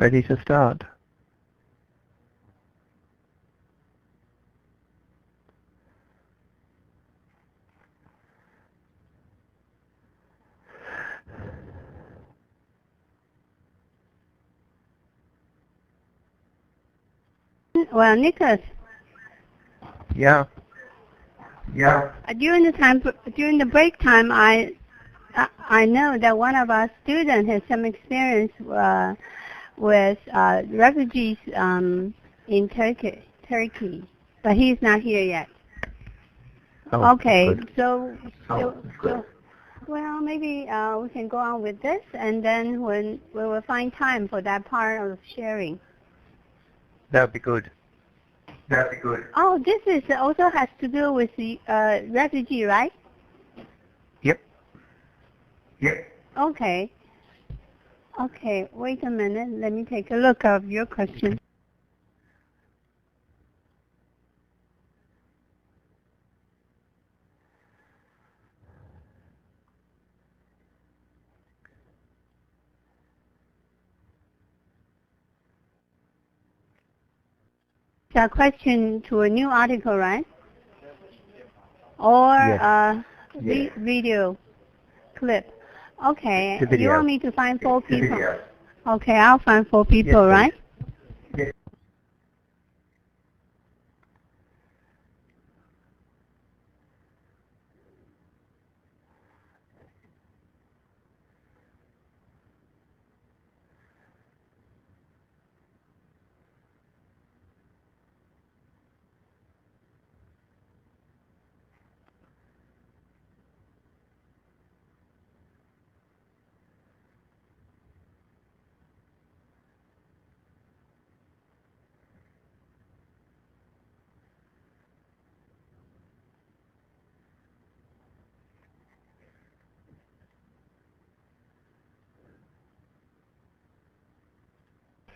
Ready to start? Well, Nicholas, Yeah. during the break time, I know that one of our students has some experience with refugees in Turkey, but he's not here yet. Oh, Okay, good. so well, maybe we can go on with this, and then when we will find time for that part of sharing. That would be good. Oh, this is also has to do with the refugee, right? Yep. Okay. Okay, wait a minute. Let me take a look of your question. It's a question to a new article, right? Or Yes. video clip. Okay, It's a you want video. me to find 4 people? Okay, I'll find 4 people, Yes, right?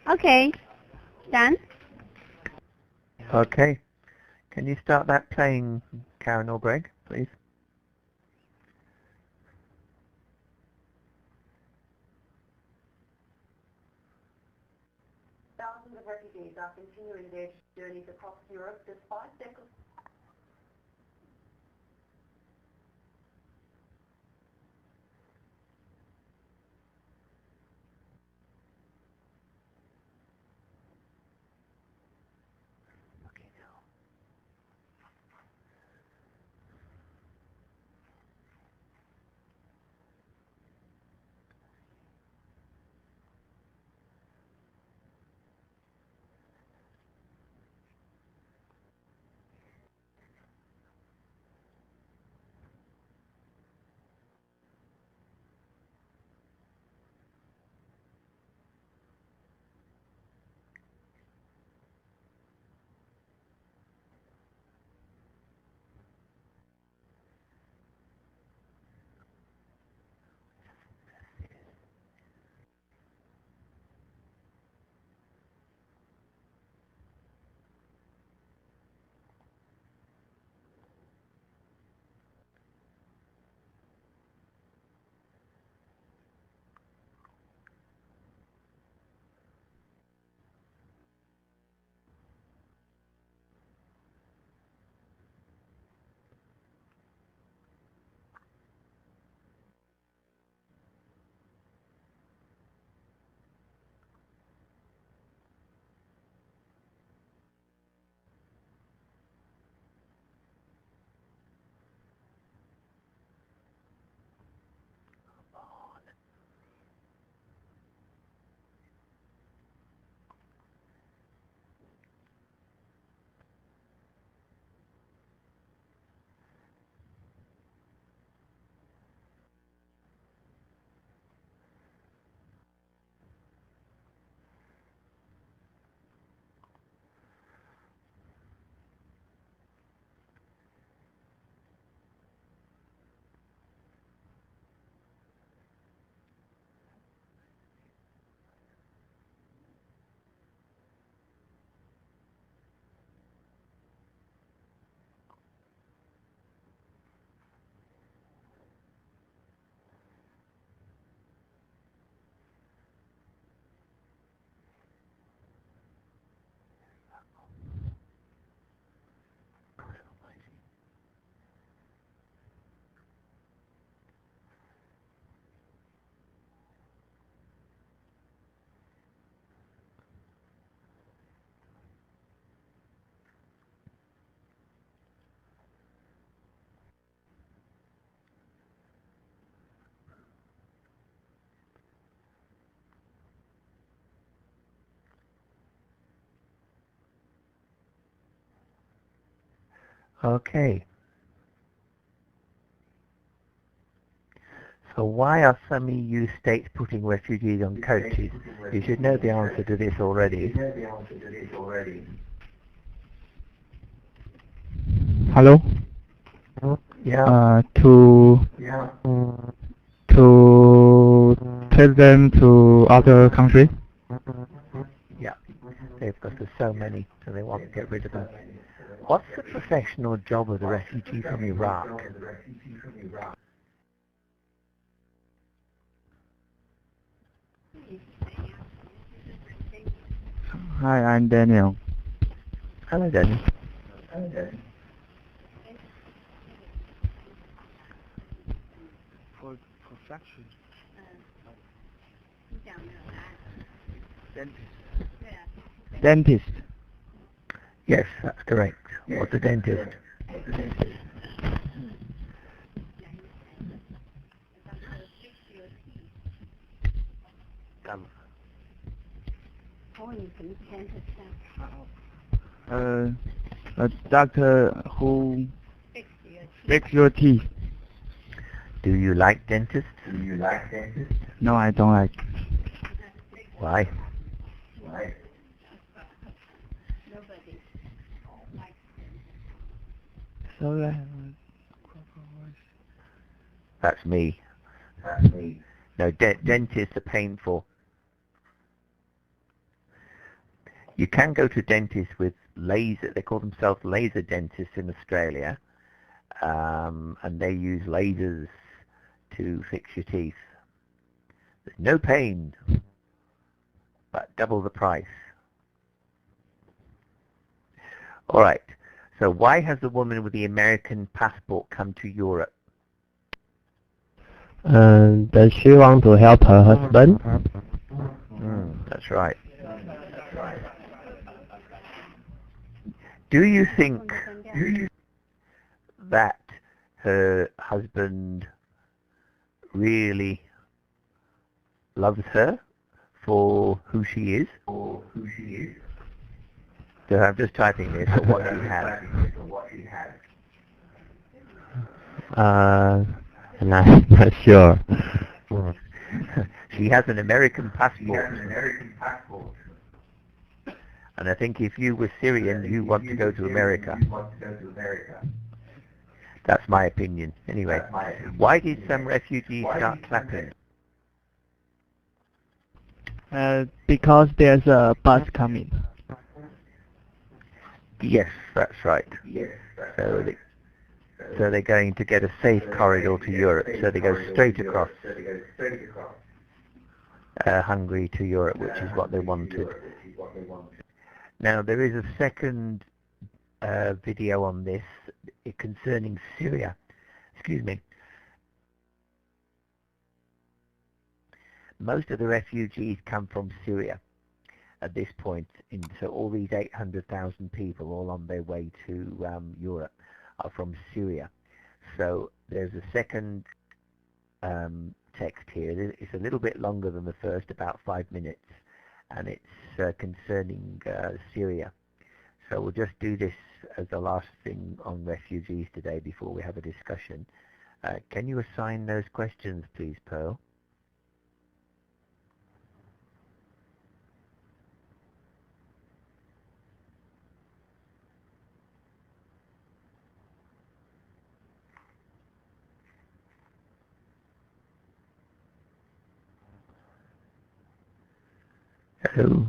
Okay, done. Okay. Can you start that playing, Karen or Greg, please? Thousands of refugees are continuing their journeys across Europe despite their Okay. So why are some EU states putting refugees on coaches? You should know the answer to this already. Hello? Yeah. To take them to other country? Yeah. They've got so many, so they want to get rid of them. What's the professional job of the refugee from Iraq? Hi, I'm Daniel. Hello, Daniel. For profession. Dentist. Yes, that's correct. What's a dentist? A doctor who fix your teeth. Do you like dentists? No, I don't like. Why? So That's me. No, dentists are painful. You can go to dentists with laser. They call themselves laser dentists in Australia, and they use lasers to fix your teeth. There's no pain, but double the price. All right. So why has the woman with the American passport come to Europe? Does she want to help her husband? That's right. Do you think that her husband really loves her for who she is? So I'm just typing this, or what she has. I'm not sure. She has an American passport. And I think if you were Syrian, you want to go to America. That's my opinion. Anyway, why did some refugees start clapping? because there's a bus coming. Yes, that's right. So they're going to get a safe corridor to Europe. So they go straight across Hungary to Europe, which is what they wanted. Now there is a second video on this concerning Syria. Excuse me. Most of the refugees come from Syria at this point. So all these 800,000 people all on their way to Europe are from Syria. So there's a second text here. It's a little bit longer than the first, about 5 minutes, and it's concerning Syria. So we'll just do this as the last thing on refugees today before we have a discussion. Can you assign those questions, please, Pearl? Hello?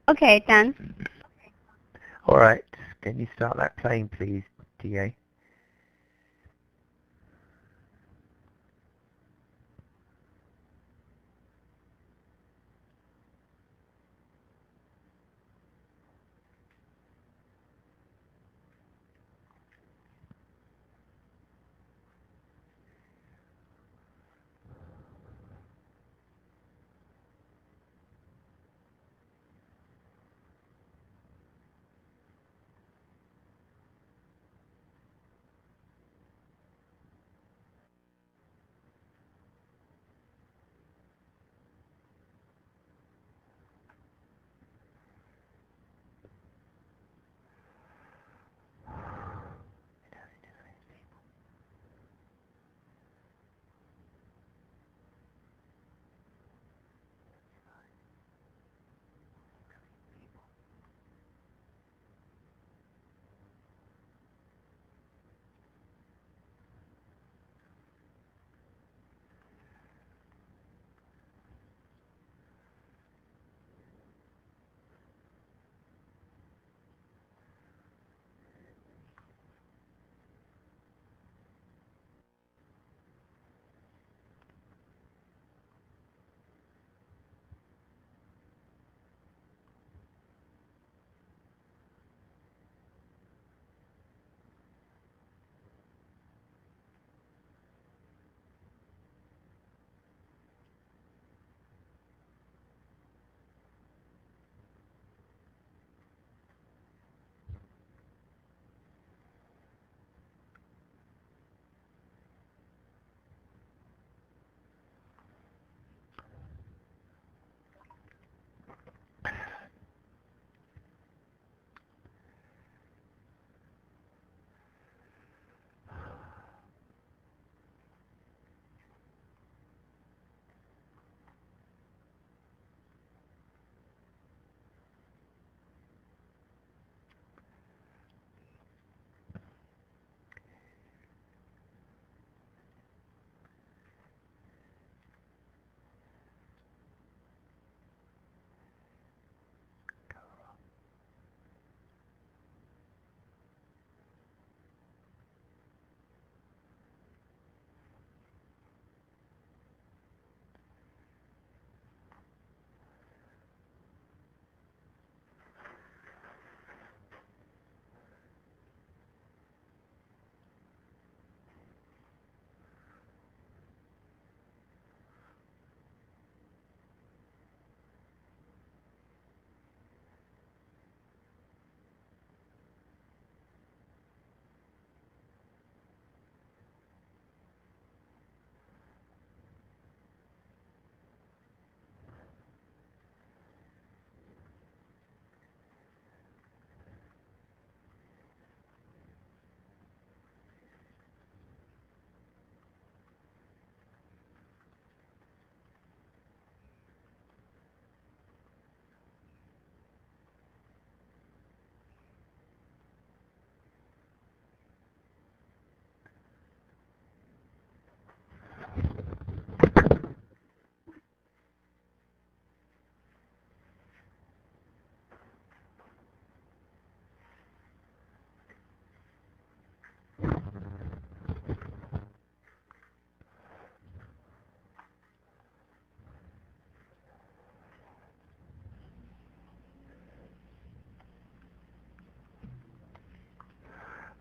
Okay, done. All right. Can you start that playing, please, TA?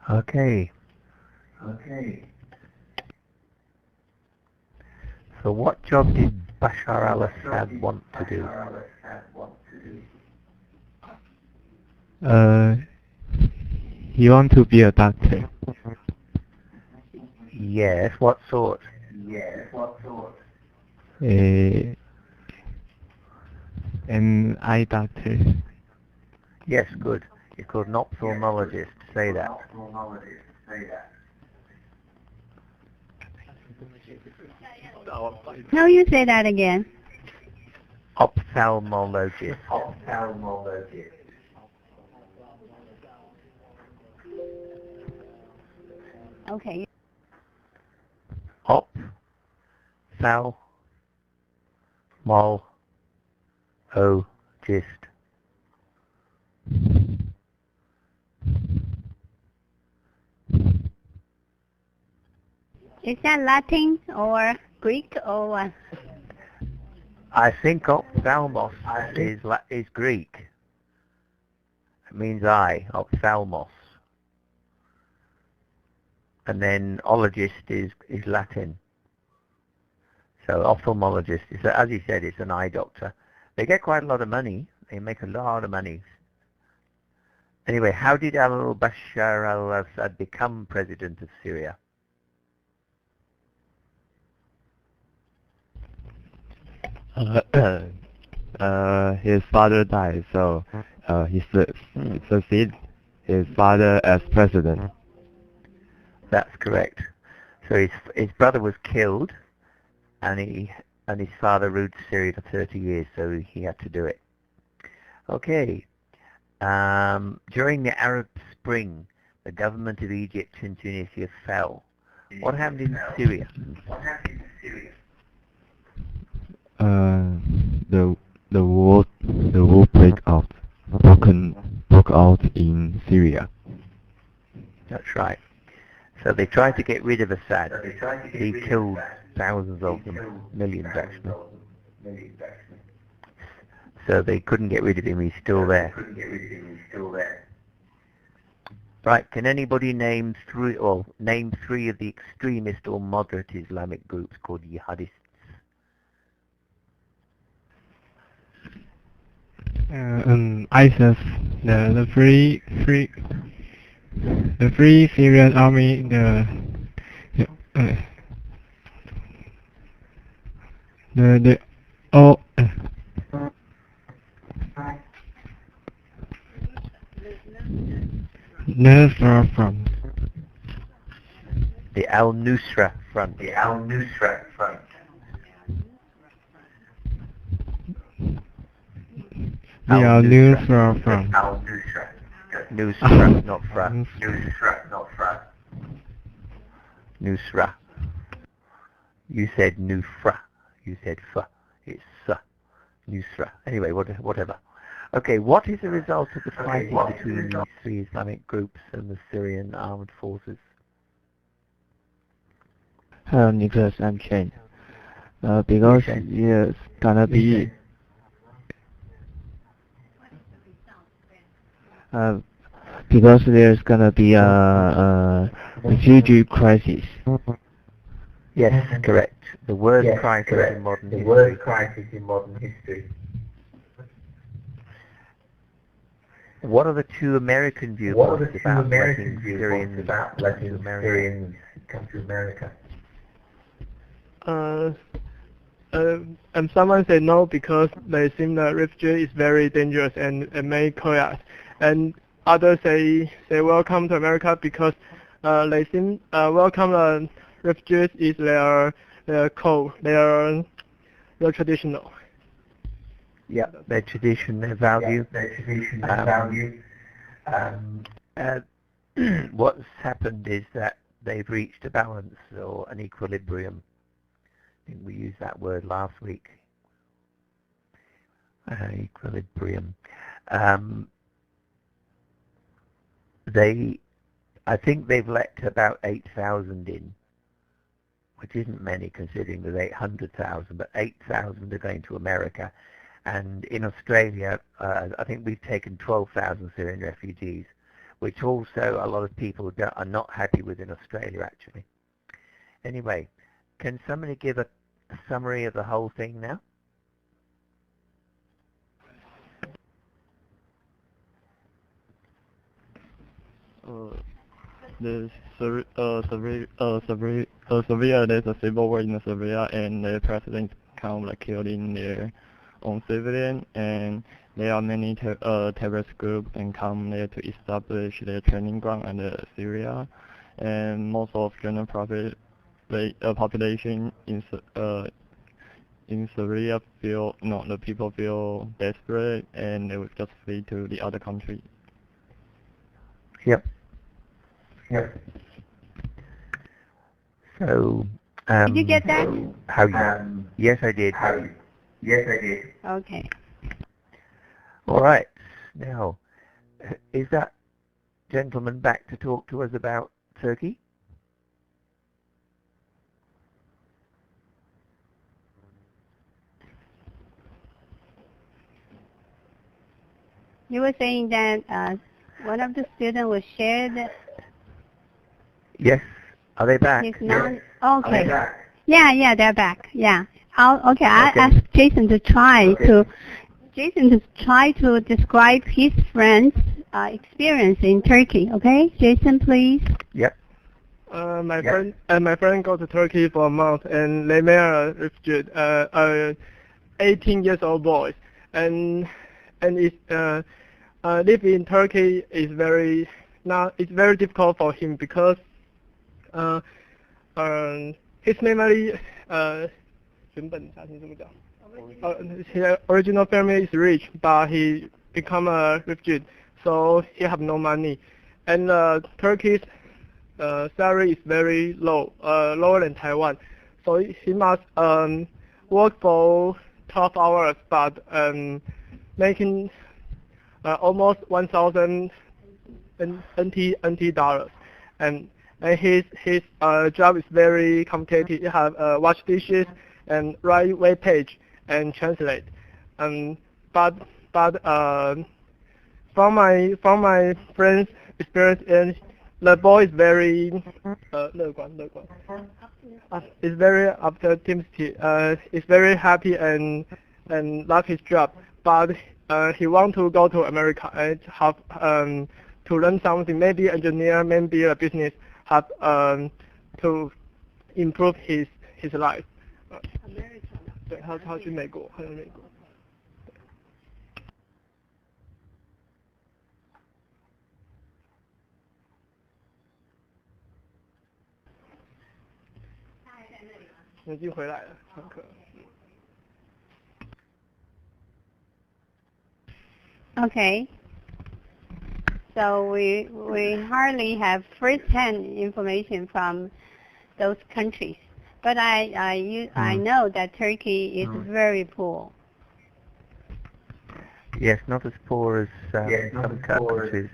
Okay. So what job did Bashar al-Assad want to do? He want to be a doctor. Yes, what sort? An eye doctor. Yes, good. He's called an ophthalmologist. Say that. No, you say that again. Ophthalmologist. Okay. Ophthalmologist. Is that Latin or Greek or what? I think ophthalmos is Greek. It means eye, ophthalmos. And then ologist is Latin. So ophthalmologist is, as he said, it's an eye doctor. They get quite a lot of money. They make a lot of money. Anyway, how did Bashar al-Assad become president of Syria? His father died, so he succeeded his father as president. That's correct. So his brother was killed, and his father ruled Syria for 30 years, so he had to do it. Okay. During the Arab Spring, the government of Egypt and Tunisia fell. What happened in Syria? The war broke out in Syria. That's right. So they tried to get rid of Assad. He killed thousands of them, millions actually. So they couldn't get rid of him. He's still there. Right. Can anybody name three of the extremist or moderate Islamic groups called jihadists? ISIS, the Free Syrian Army, the Nusra Front. The Al-Nusra Front. The Al-Nusra Front. Nusra, not Fra. Nusra. You said Nufra. You said Fa. It's Sa. Nusra. Anyway, whatever. Okay, what is the result of the fighting between these three Islamic groups and the Syrian armed forces? Hello, Nicholas, I'm Shane. Because there's gonna be a refugee crisis. Yes, correct. The worst crisis in modern history. What are the two American viewpoints about letting Syrians come to America? And someone said no because they think the refugee is very dangerous and may chaos. And others say they welcome to America because they think welcome the refugees is their core, their traditional. Yeah, their tradition, their value. What's happened is that they've reached a balance or an equilibrium. I think we used that word last week. Equilibrium. I think they've let about 8,000 in, which isn't many considering there's 800,000, but 8,000 are going to America. And in Australia, I think we've taken 12,000 Syrian refugees. which also a lot of people are not happy with in Australia, actually. Anyway, can somebody give a summary of the whole thing now? The Syria, there's a civil war in Syria, and the president kind of like killing their own civilian, and there are many terrorist groups and come there to establish their training ground in Syria, and most of general population in Syria the people feel desperate, and they would just flee to the other country. Yep. Yep. So, did you get that? Yes, I did. Yes, I did. Okay. All right. Now, is that gentleman back to talk to us about Turkey? You were saying that one of the students will share the... Yes. Are they back? His non... Are Okay. they back? Yeah, they're back. Yeah. I'll ask Jason to try to describe his friend's experience in Turkey. Okay, Jason, please. Yep. My friend go to Turkey for a month, and they met a refugee, 18 years old boy, and live in Turkey is it's very difficult for him because his family his original family is rich, but he become a refugee, so he have no money, and Turkey's salary is very low, lower than Taiwan, so he must work for 12 hours, but making almost 1,000 NT dollars, and his job is very complicated. You have wash dishes and write web page and translate. But from my friend's experience, and the boy is very is very optimistic. Is very happy and love his job, but he want to go to America and have to learn something, maybe engineer, maybe a business, have to improve his life. 对，他去美国，他去美国。已经回来了，上课。Okay. So we hardly have first-hand information from those countries, but I know that Turkey is very poor. Yes, not as poor as some countries.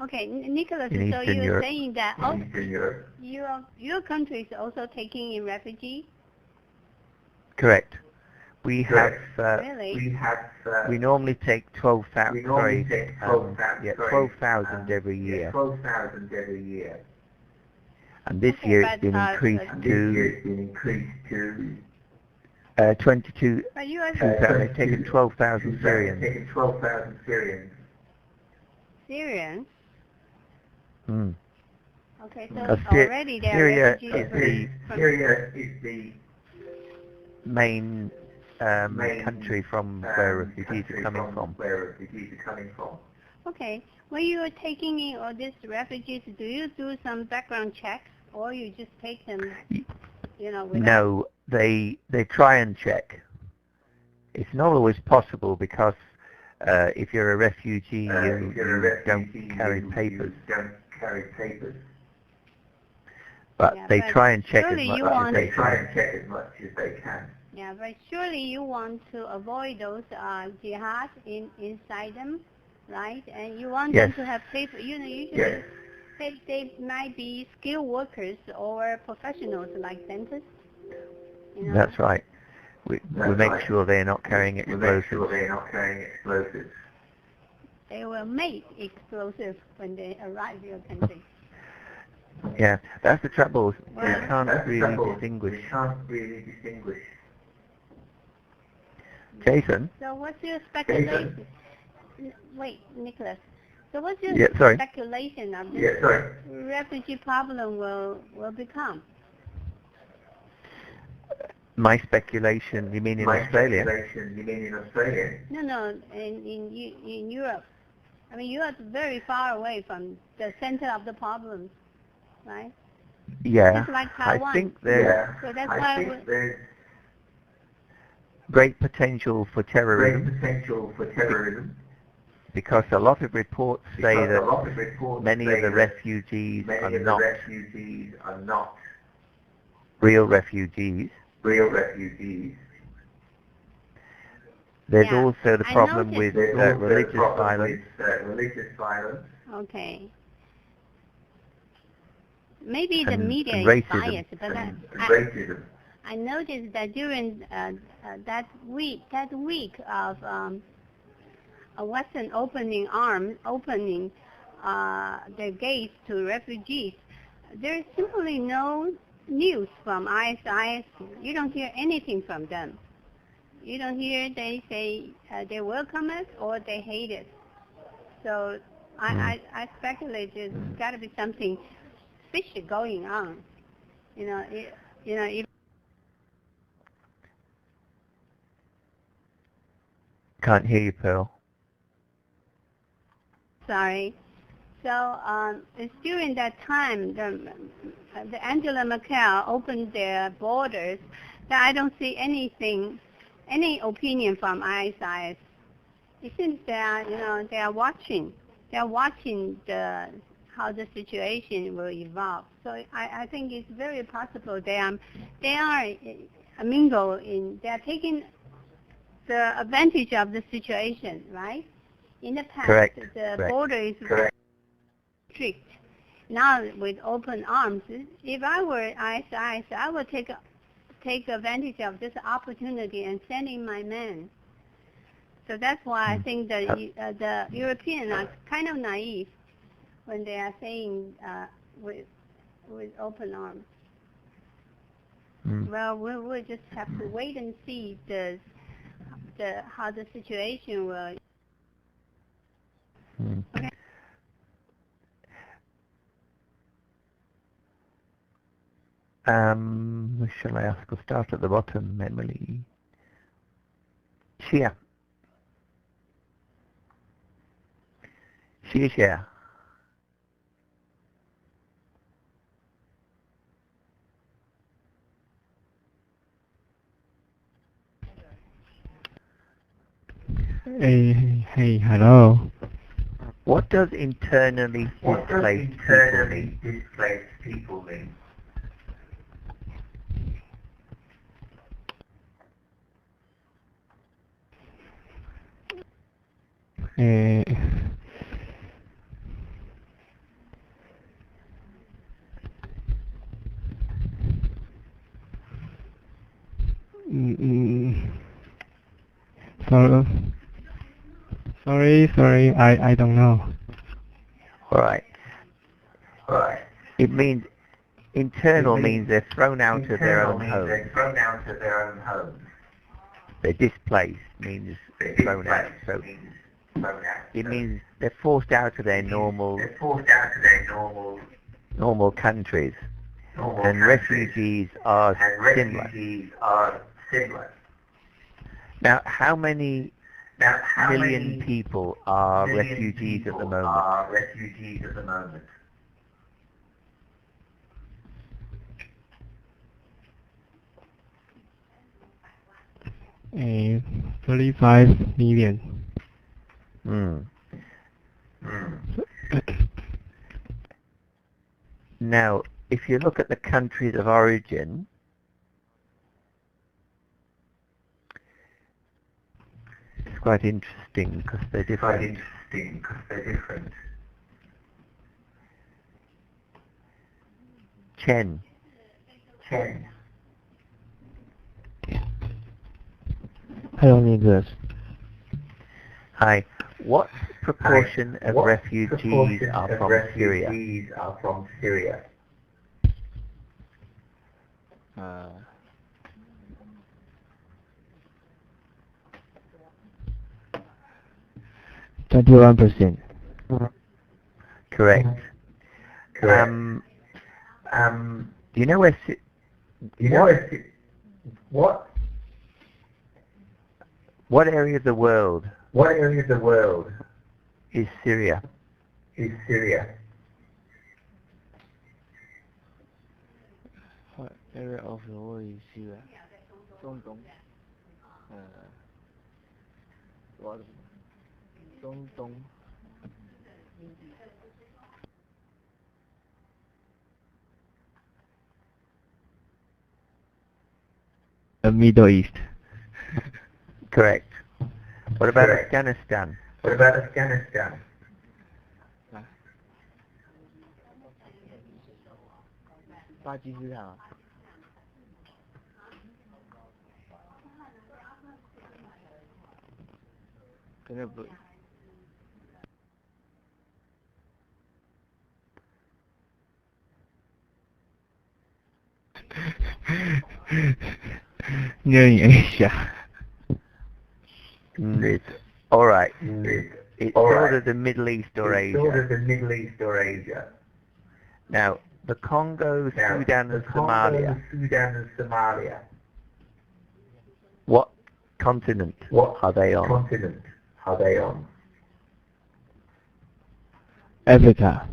Okay, Nicholas, In so Eastern you're Europe. saying that your country is also taking in refugees? Correct. We have Really? we normally take 12,000 every year. 12,000 every year. And this Okay, year but, it's been increased to 22. But you are They've taken 12,000 Syrians. Taking 12,000 Syrians. Syrians? Mm. Okay, so Syria already there are refugees is the Syria is the main country from where refugees are coming from. Okay, when you are taking in all these refugees, do you do some background checks, or you just take them, without... No, they try and check. It's not always possible because if you're a refugee, you don't carry papers. But Yeah, they but try and check as surely much you as want- they Try can. and check as much as they can. Yeah, but surely you want to avoid those jihad inside them, right? And you want them Yes. to have paper. Usually Yes. they might be skilled workers or professionals like dentists. That's right. We make sure they're not carrying We make sure explosives. they're not carrying explosives. they will make explosives when they arrive in your country. Yeah, that's the trouble. Well, We can't That's the really trouble. distinguish. We can't really distinguish. Jason? So what's your speculation? Wait, Nicholas. So what's your Yeah, sorry. speculation of this Yeah, sorry. refugee problem will become? My speculation, you mean in My Australia? speculation, you mean in Australia? No, in Europe. I mean, Europe is very far away from the center of the problem, right? Yeah, Just like I Taiwan. think there's Yeah. So that's I why think there's great potential for great terrorism potential for terrorism because a lot of reports say because a that lot of reports many say of the that refugees many are of the not refugees are not real refugees. real refugees. There's Yeah, also the I problem noticed- with There's also religious the problem violence. with religious violence Okay. Maybe the And media is racism. biased, but and racism. I noticed that during that week of a Western opening their gates to refugees, there is simply no news from ISIS. You don't hear anything from them. You don't hear they say they welcome us or they hate us. So I speculate there's got to be something fishy going on. If Can't hear you, Pearl. sorry. So it's during that time the Angela Merkel opened their borders that I don't see any opinion from ISIS. It seems they are watching. They are watching how the situation will evolve. So I think it's very possible they are mingle in. They are taking the advantage of the situation, right? In the past, Correct. the Correct. border is Correct. strict. Now with open arms, if I were ISIS, I would take advantage of this opportunity and send in my men. So that's why I think the Europeans are kind of naive when they are saying with open arms. Well, we'll just have to wait and see how the situation will. Okay. Shall I ask? I'll start at the bottom, Emily. Shia. Shia. Hey, hello. What does internally displaced people mean? Sorry, I don't know. All right. It means internal means they're thrown out of their own home. They're thrown out of their own homes. They're displaced means thrown out. So it means they're forced out of their normal countries. And refugees are similar. Now, how many million people are refugees at the moment? 35 million. Now, if you look at the countries of origin, it's quite interesting because they're different. Chen. Hello, Nicholas. Hi. What's proportion of refugees are from Syria? Refugees are from Syria? 21%. Correct. Correct. Do you know where? What area of the world? What area of the world is Syria? is Syria? What area of the world is Syria? 中东。中东。Middle East. Correct. What about Correct. Afghanistan? What about Afghanistan? 巴基斯坦啊。可能不。Near Asia. All right. It's All sort right. of the Middle East or It's sort Asia. of the Middle East or Asia. Now, the Congo, Now, Sudan, the and Congo, Somalia. Sudan and Somalia. What continent What are they on? continent are they on? Africa.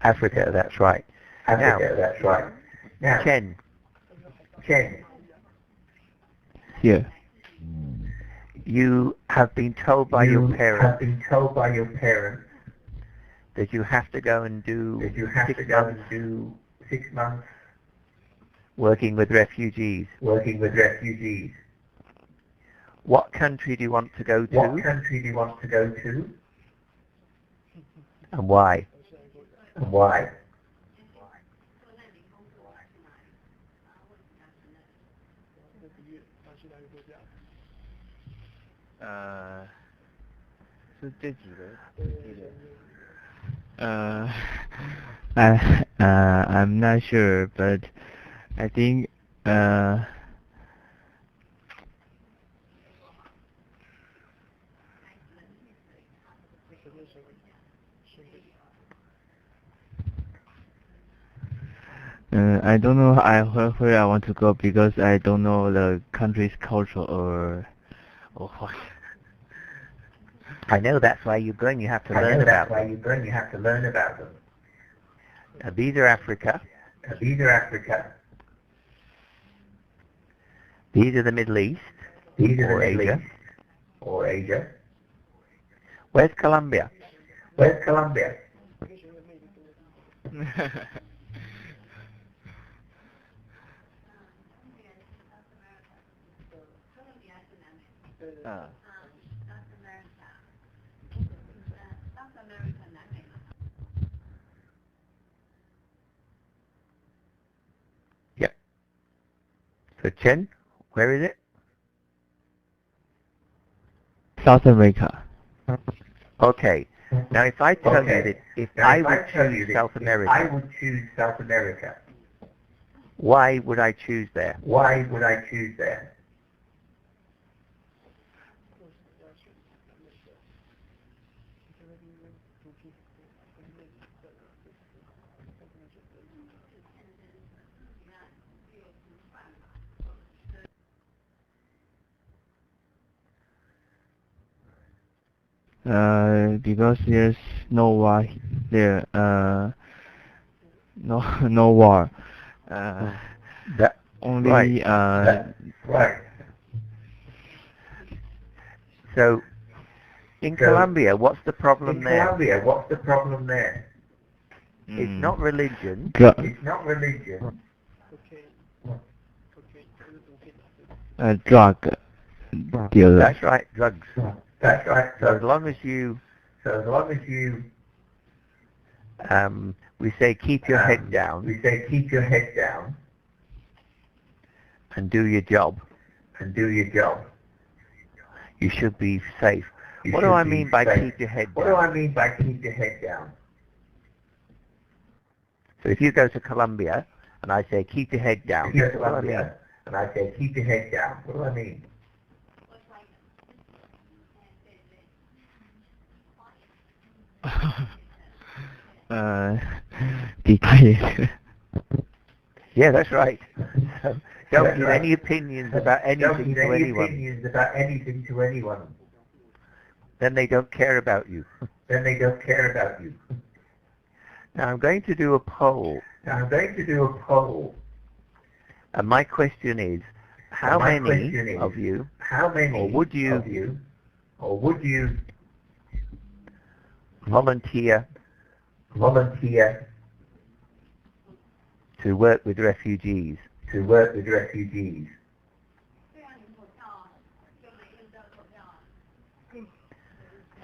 Africa, that's right. Africa, that's right. Now, Chen, Here. you have been told by you your have parents been told by your parents that you have to go and do that you have 6 to go months and do 6 months working with refugees. working with refugees. What country do you want to go to What country do you want to go to and why? and why? I'm not sure, but I think I don't know where I want to go because I don't know the country's culture or what. I know that's why you're going. You have to I learn know about that's why them. you're going. You have to learn about them. Now, these are Africa. These are Africa. These are the Middle East These are or the Middle Asia. East or Asia. Where's Colombia? Where's Colombia? Yep. So Chen, where is it? South America. Okay. Now, if I tell you that if I would tell you choose that South if America, I would choose South America, why would I choose there? why would I choose there? Because there's no war there. No war. That, Only right. Right. So, in Colombia, what's the problem In there? Colombia, what's the problem there? It's not religion. It's not religion. drug dealer. That's right, drugs. That's right. So as long as you, we say keep your head down we say keep your head down and do your job, and do your job, you should be safe. What do I mean by keep your head down? What do I mean by keep your head down? So if you go to Colombia and I say keep your head down, If you go to what do I mean? Colombia and I say keep your head down, what do I mean? Be quiet. Yeah, that's right. So don't That's give right. any opinions about Don't anything give to any anyone. opinions about anything to anyone. Then they don't care about you. Then they don't care about you. Now I'm going to do a poll. Now I'm going to do a poll. And my question is, how My many question is, of you, how many or would you, of you, or would you volunteer to work with refugees? to work with refugees?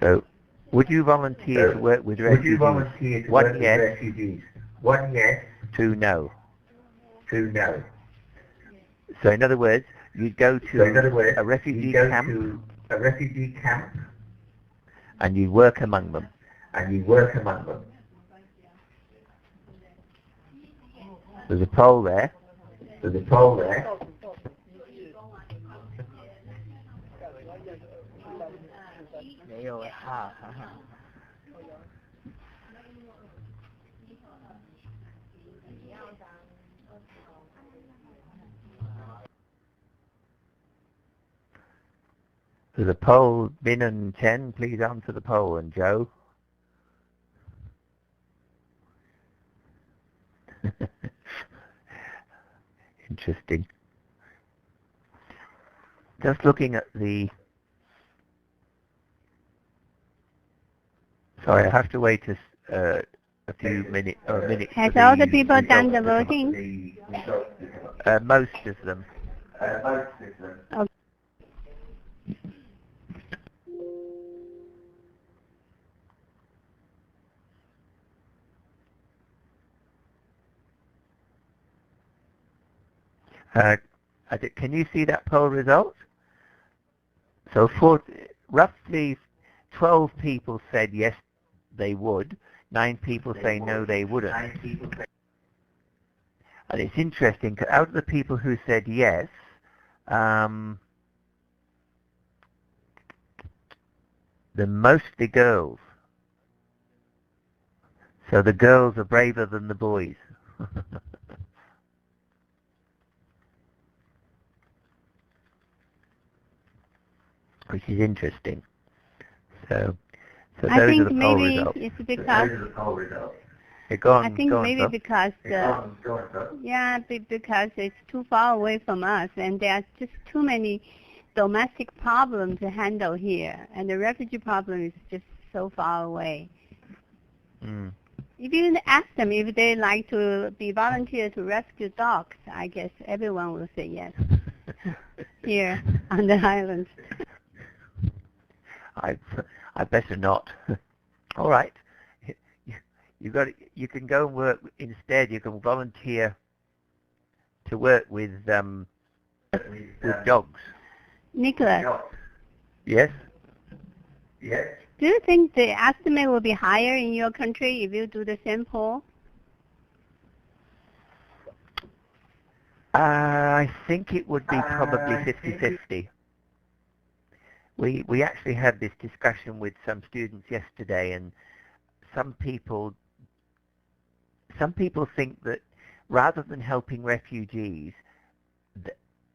So, would you volunteer to work with Would refugees? you volunteer to One work with yes, refugees? One yes, two no. two no. So in other words, you'd go So in other to words, a refugee you go camp to a refugee camp and you work among them. and you work among them. There's a poll there. There's a poll there. There's a poll. Bin and Chen, please answer the poll. And Joe? Interesting. Just looking at the... Sorry, I have to wait a few minutes or a minute. Has for all the people done the results to come up. voting? Most of them. Okay. Can you see that poll result? So roughly 12 people said yes, they would. 9 people say no, they wouldn't. And it's interesting, 'cause out of the people who said yes, they're mostly girls. So the girls are braver than the boys. Which is interesting. So I those are think the poll maybe results. it's because Yeah, go on, I think go on, maybe Phil. because because it's too far away from us, and there are just too many domestic problems to handle here, and the refugee problem is just so far away. Mm. If you ask them if they like to be volunteer to rescue dogs, I guess everyone will say yes. Here on the island. I better not. All right. You can go and work instead. You can volunteer to work with dogs. Nicholas, Yes. Yes. do you think the estimate will be higher in your country if you do the same poll? I think it would be probably 50-50. We actually had this discussion with some students yesterday, and some people think that rather than helping refugees,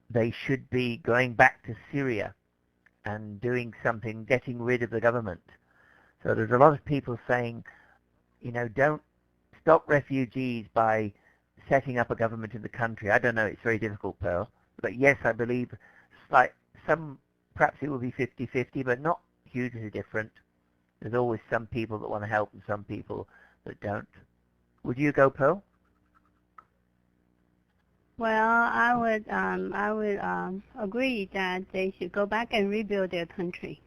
they should be going back to Syria and doing something, getting rid of the government. So there's a lot of people saying, don't stop refugees by setting up a government in the country. I don't know, it's very difficult, Pearl. But yes, I believe perhaps it will be 50-50, but not hugely different. There's always some people that want to help and some people that don't. Would you go, Pearl? Well, I would agree that they should go back and rebuild their country.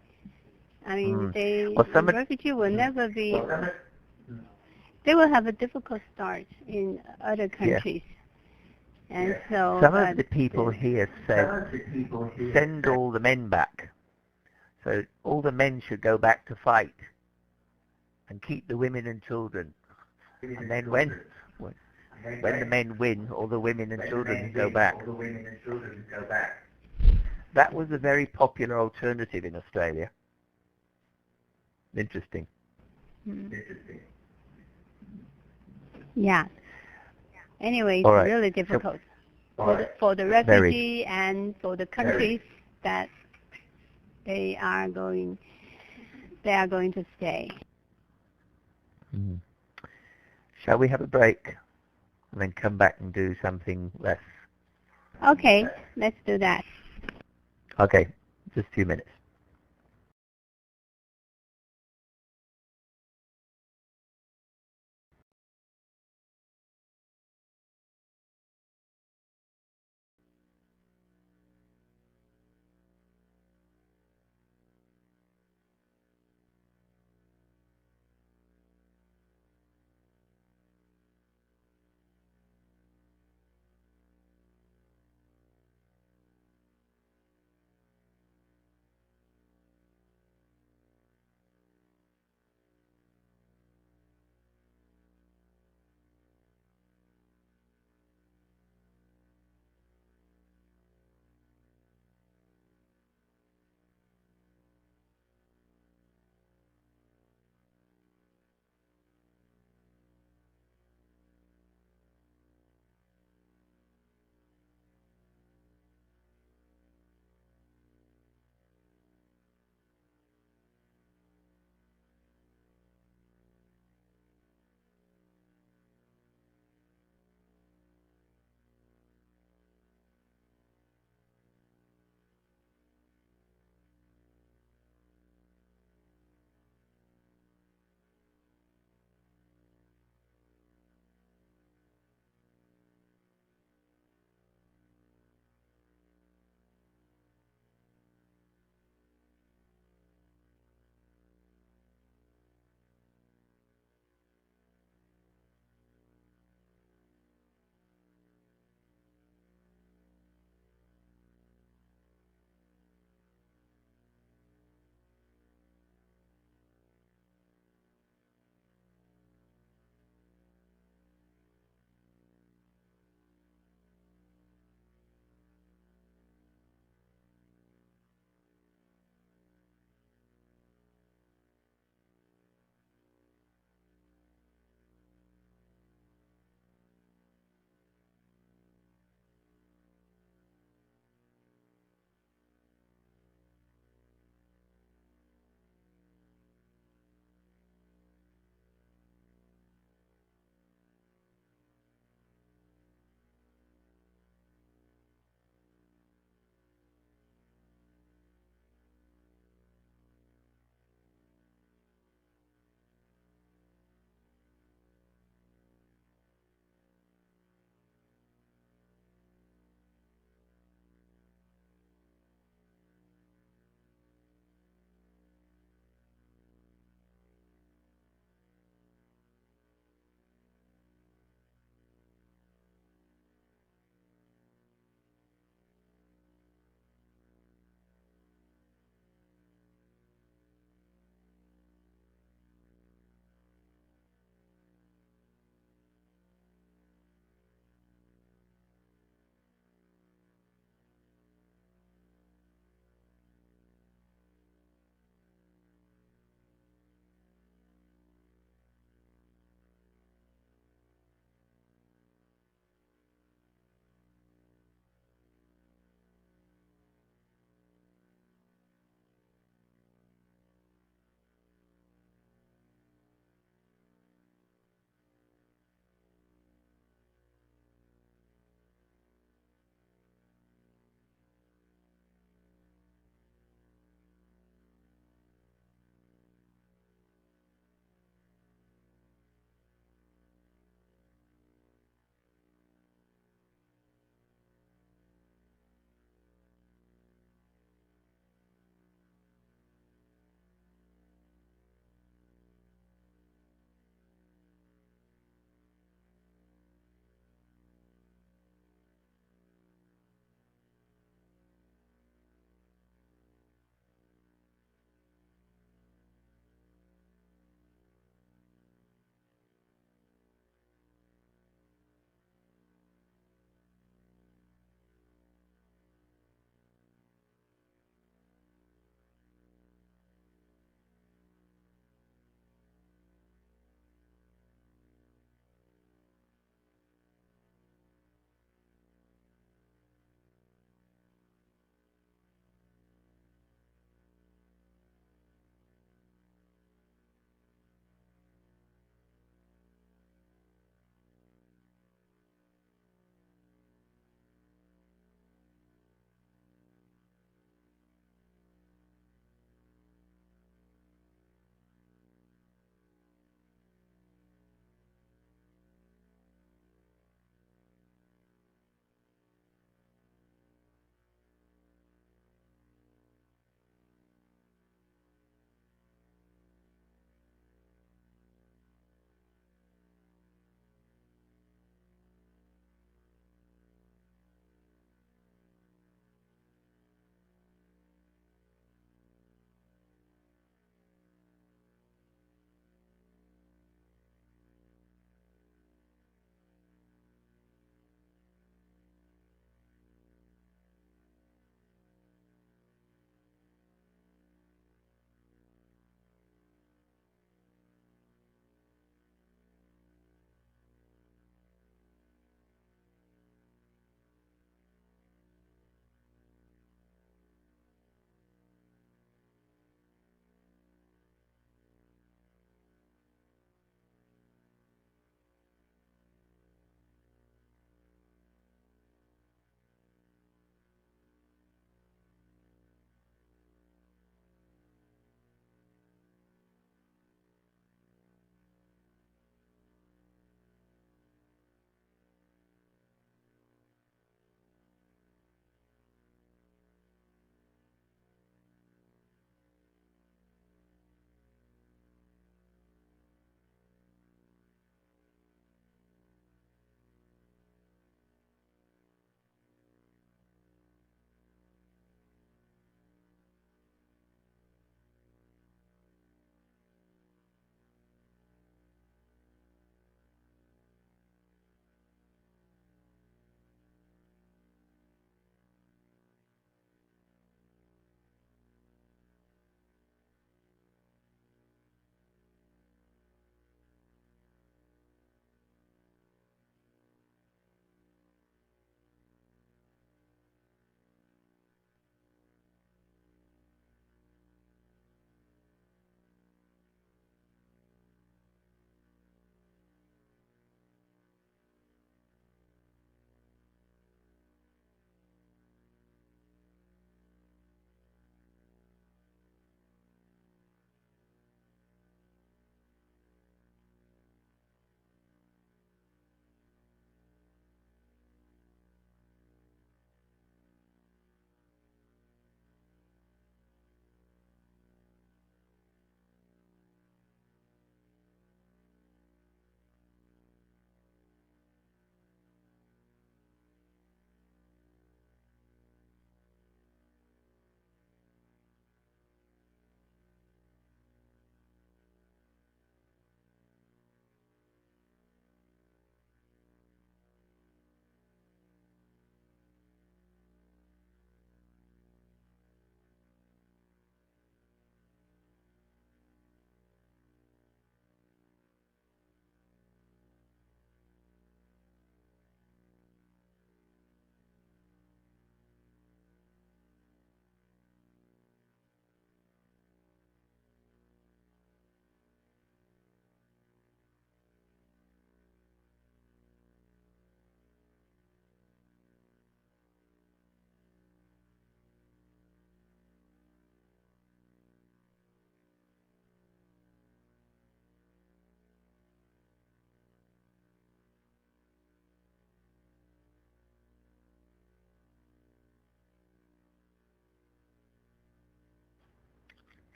I mean, refugee will never be. They will have a difficult start in other countries, and so some of the people here said send all the men back. So all the men should go back to fight and keep the women and children. And then when the men win, all the women and children go back. That was a very popular alternative in Australia. Interesting. Yeah. Anyway, it's All right. really difficult for the refugee and for the countries that they are going to stay. Mm. Shall we have a break and then come back and do something less? Okay, let's do that. Okay, just 2 minutes.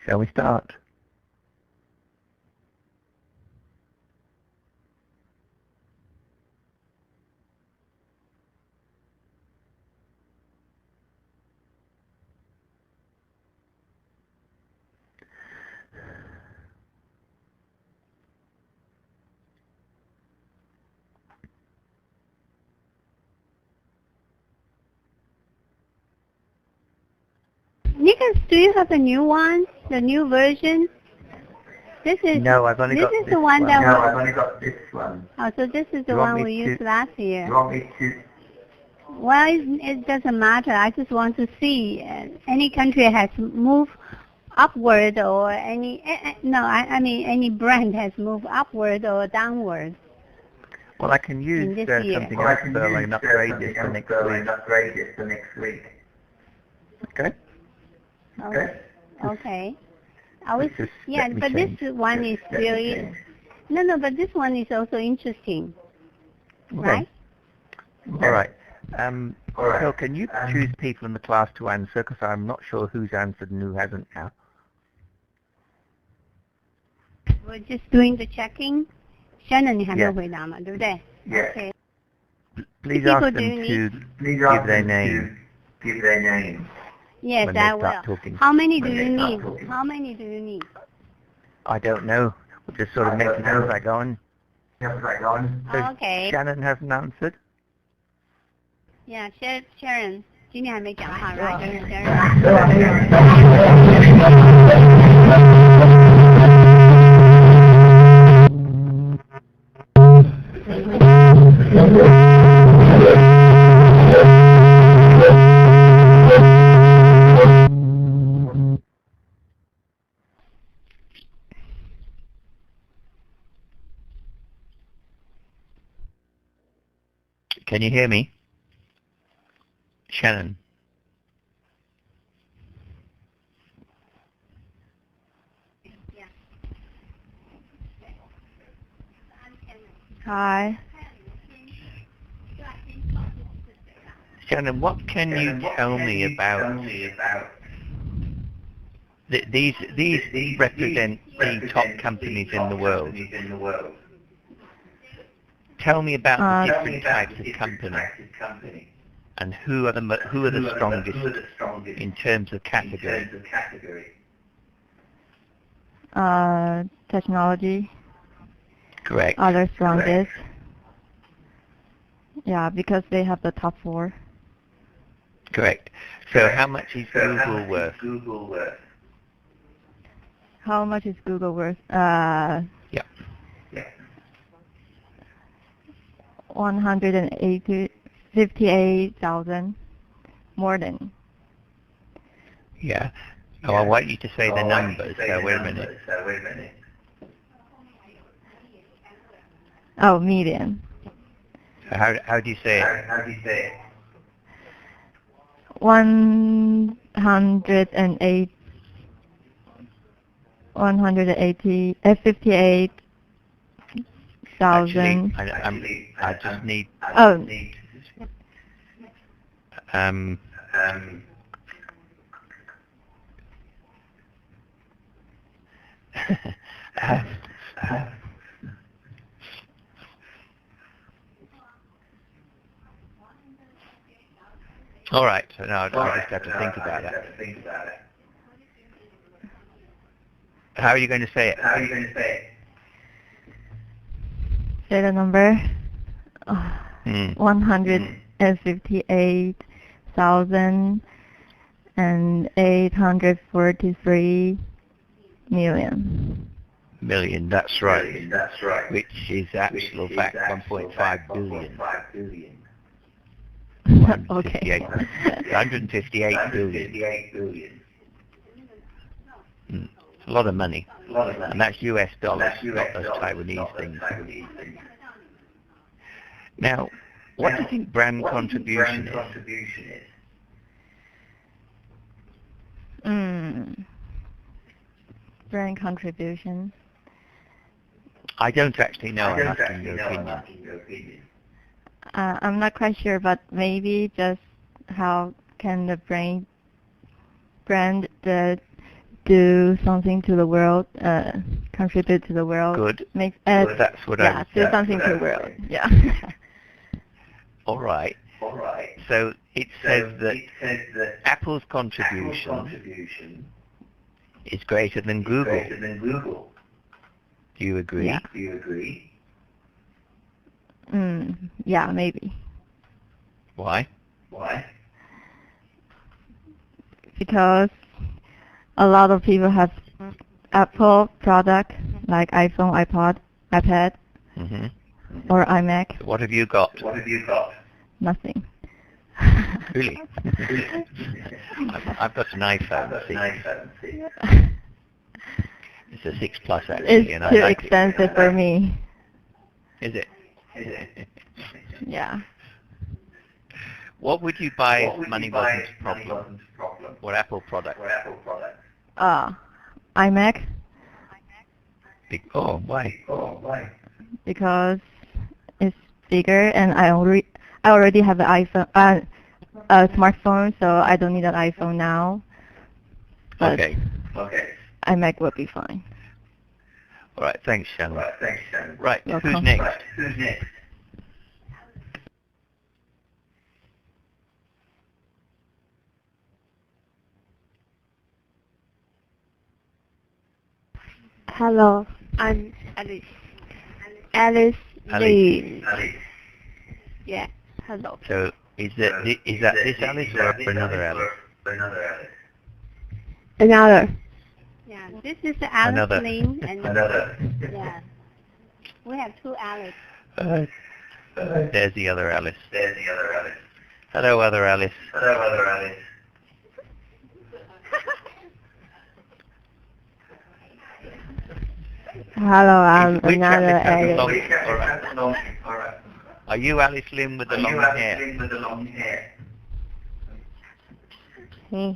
Shall we start? Nicholas, do you have a new one? The new version? This is No, I've only got this is this the one one. that No, was. I've only got this one. Oh, so this is the You want one me we to- used last year. You want me to? Well, it doesn't matter. I just want to see any country has moved upward or any. No, I mean any brand has moved upward or downward. Well, I can use this year. something Well, I else, can Bill, use and upgrade something this for else, next Bill, week. and upgrade it for next week. Okay? Okay? Okay. I was, Just yeah, let me but change. this one is Let me really. change. No, but this one is also interesting, Okay. right? All right. All right. Phil, can you choose people in the class to answer, because I'm not sure who's answered and who hasn't now. We're just doing the checking. Shannon, 你还没有 Yeah. 回答嘛，对不对 Yeah. Okay. Please people ask do them you to Please give ask their them name to give their name. Yes, when they I start will. talking. How many do When you they start need? talking. How many do you need? I don't know. We'll just sort of I make don't it as know. I go on. Yes, right on. So Okay. Shannon hasn't answered? Yeah, Sharon. 今天还没讲话 Yeah. right? Sharon. Can you hear me? Shannon. Hi. Shannon, what can you tell me about these represent the top companies in the world. Tell me about the different types of company and who are the strongest in terms of category. Technology Correct. are the strongest. Yeah, because they have the top 4. Correct. So how much is Google worth? How much is Google worth? Yeah. 158,000 more than. Yeah. Oh, I want you to say the numbers. So wait a minute. Oh, million. So how do you say it? 108 58,000. I just need Oh, all right. So now I just have to think about it. How are you going to say it? say the number. 158,843 million. Million, that's right. Which is actual fact 1.5 billion. Okay. 158 billion. It's a lot of money. And that's US dollars, not those Taiwanese things. Now, what do you think brand contribution is? Brand contribution. I don't actually know. I'm asking your opinion. I'm not quite sure, but maybe just how can the brand do something to the world, contribute to the world. Good. Make Good, that's what I yeah, would do say. something to the world. Yeah. All right. So it says that Apple's contribution is greater than Google. Do you agree? Yeah. Yeah, maybe. Why? Because a lot of people have Apple product like iPhone, iPad, hmm or iMac. What have you got? Nothing. Really? I've got an iPhone. See? It's a 6 Plus actually, It's and I too like expensive for me. it. Is it? Yeah. What would you buy if money wasn't a problem? What Apple product? iMac, Oh, why? because it's bigger and I already have an iPhone, a smartphone, so I don't need an iPhone now. But Okay. iMac will be fine. All right. Thanks, Shannon. Right. Welcome. Who's next? Hello, I'm Alice. Alice Lee. Yeah, hello. So is that this Alice or another Alice? Another. Yeah, this is Alice Another. Lin, and yeah, we have two Alice. There's the other Alice. Hello, other Alice. Hello, I'm Which another Alice has Alice. the long- All right. Are you Alice Lim with the long hair? Hmm.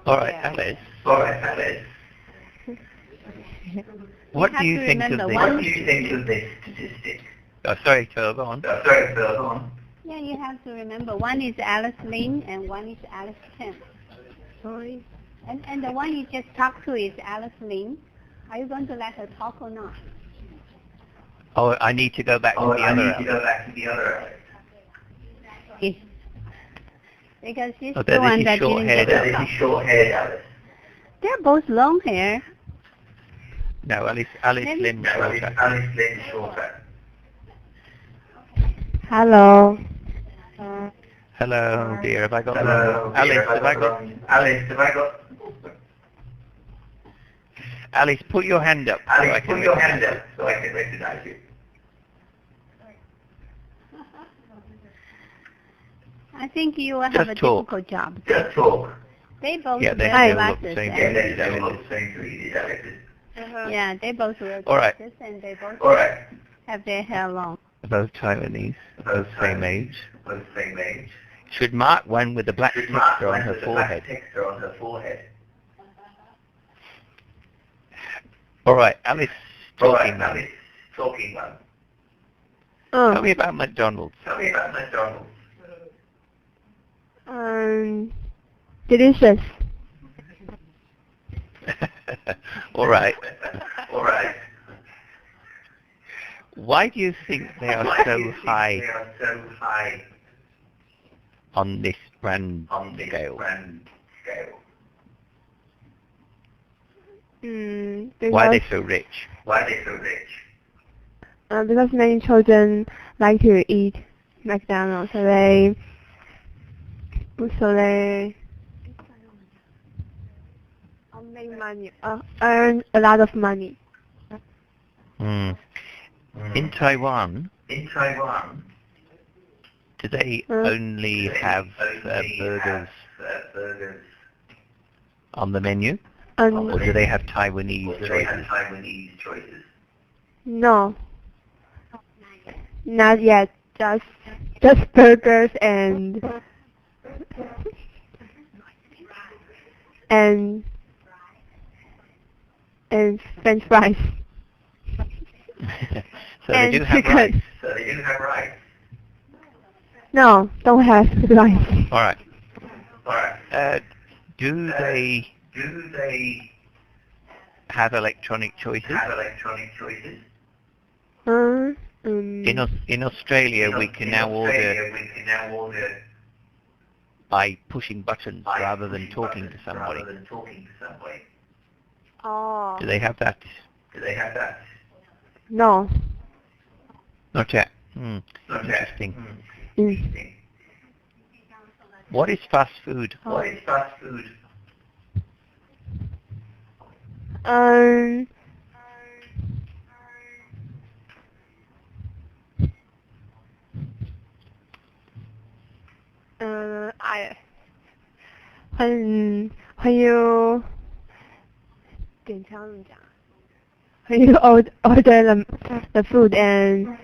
All right, Alice. What do you think of this statistic? Oh, sorry, Phil, go on. Yeah, you have to remember, one is Alice Lin and one is Alice Chen. Sorry. And the one you just talked to is Alice Lin. Are you going to let her talk or not? Oh, I need to go back to the other Alice. Yes. Because she's Oh, the one that didn't get to talk. short-haired Alice. They're both long hair. No, Alice Maybe- Lim shorter. Hello. Hello, dear. Have I got Alice? Have I got? Alice, put your hand up. So I can recognize you. I think you will have Just a talk. difficult job. They both Yeah, they wear all look the glasses. same and- to these Alices. Yeah, they both wear All right. glasses and they both have their hair long. Both Taiwanese, both same age. Should mark one with the black texture on her forehead. All right, Alice, talking man. Tell me about McDonald's. Delicious. All right. Why do you think they are so high on this brand scale? Why are they so rich? Because many children like to eat McDonald's, so they make money, earn a lot of money. In Taiwan, do they only have burgers on the menu? Or do they have Taiwanese choices? No, not yet. Just burgers and French fries. So and they do have chicken. rice. No, don't have rice. All right. Do they have electronic choices? In Australia, we can now order by pushing buttons rather than talking to somebody. Oh. Do they have that? No. Not yet. Interesting. What is fast food? When you 点餐怎么讲？When you order the food and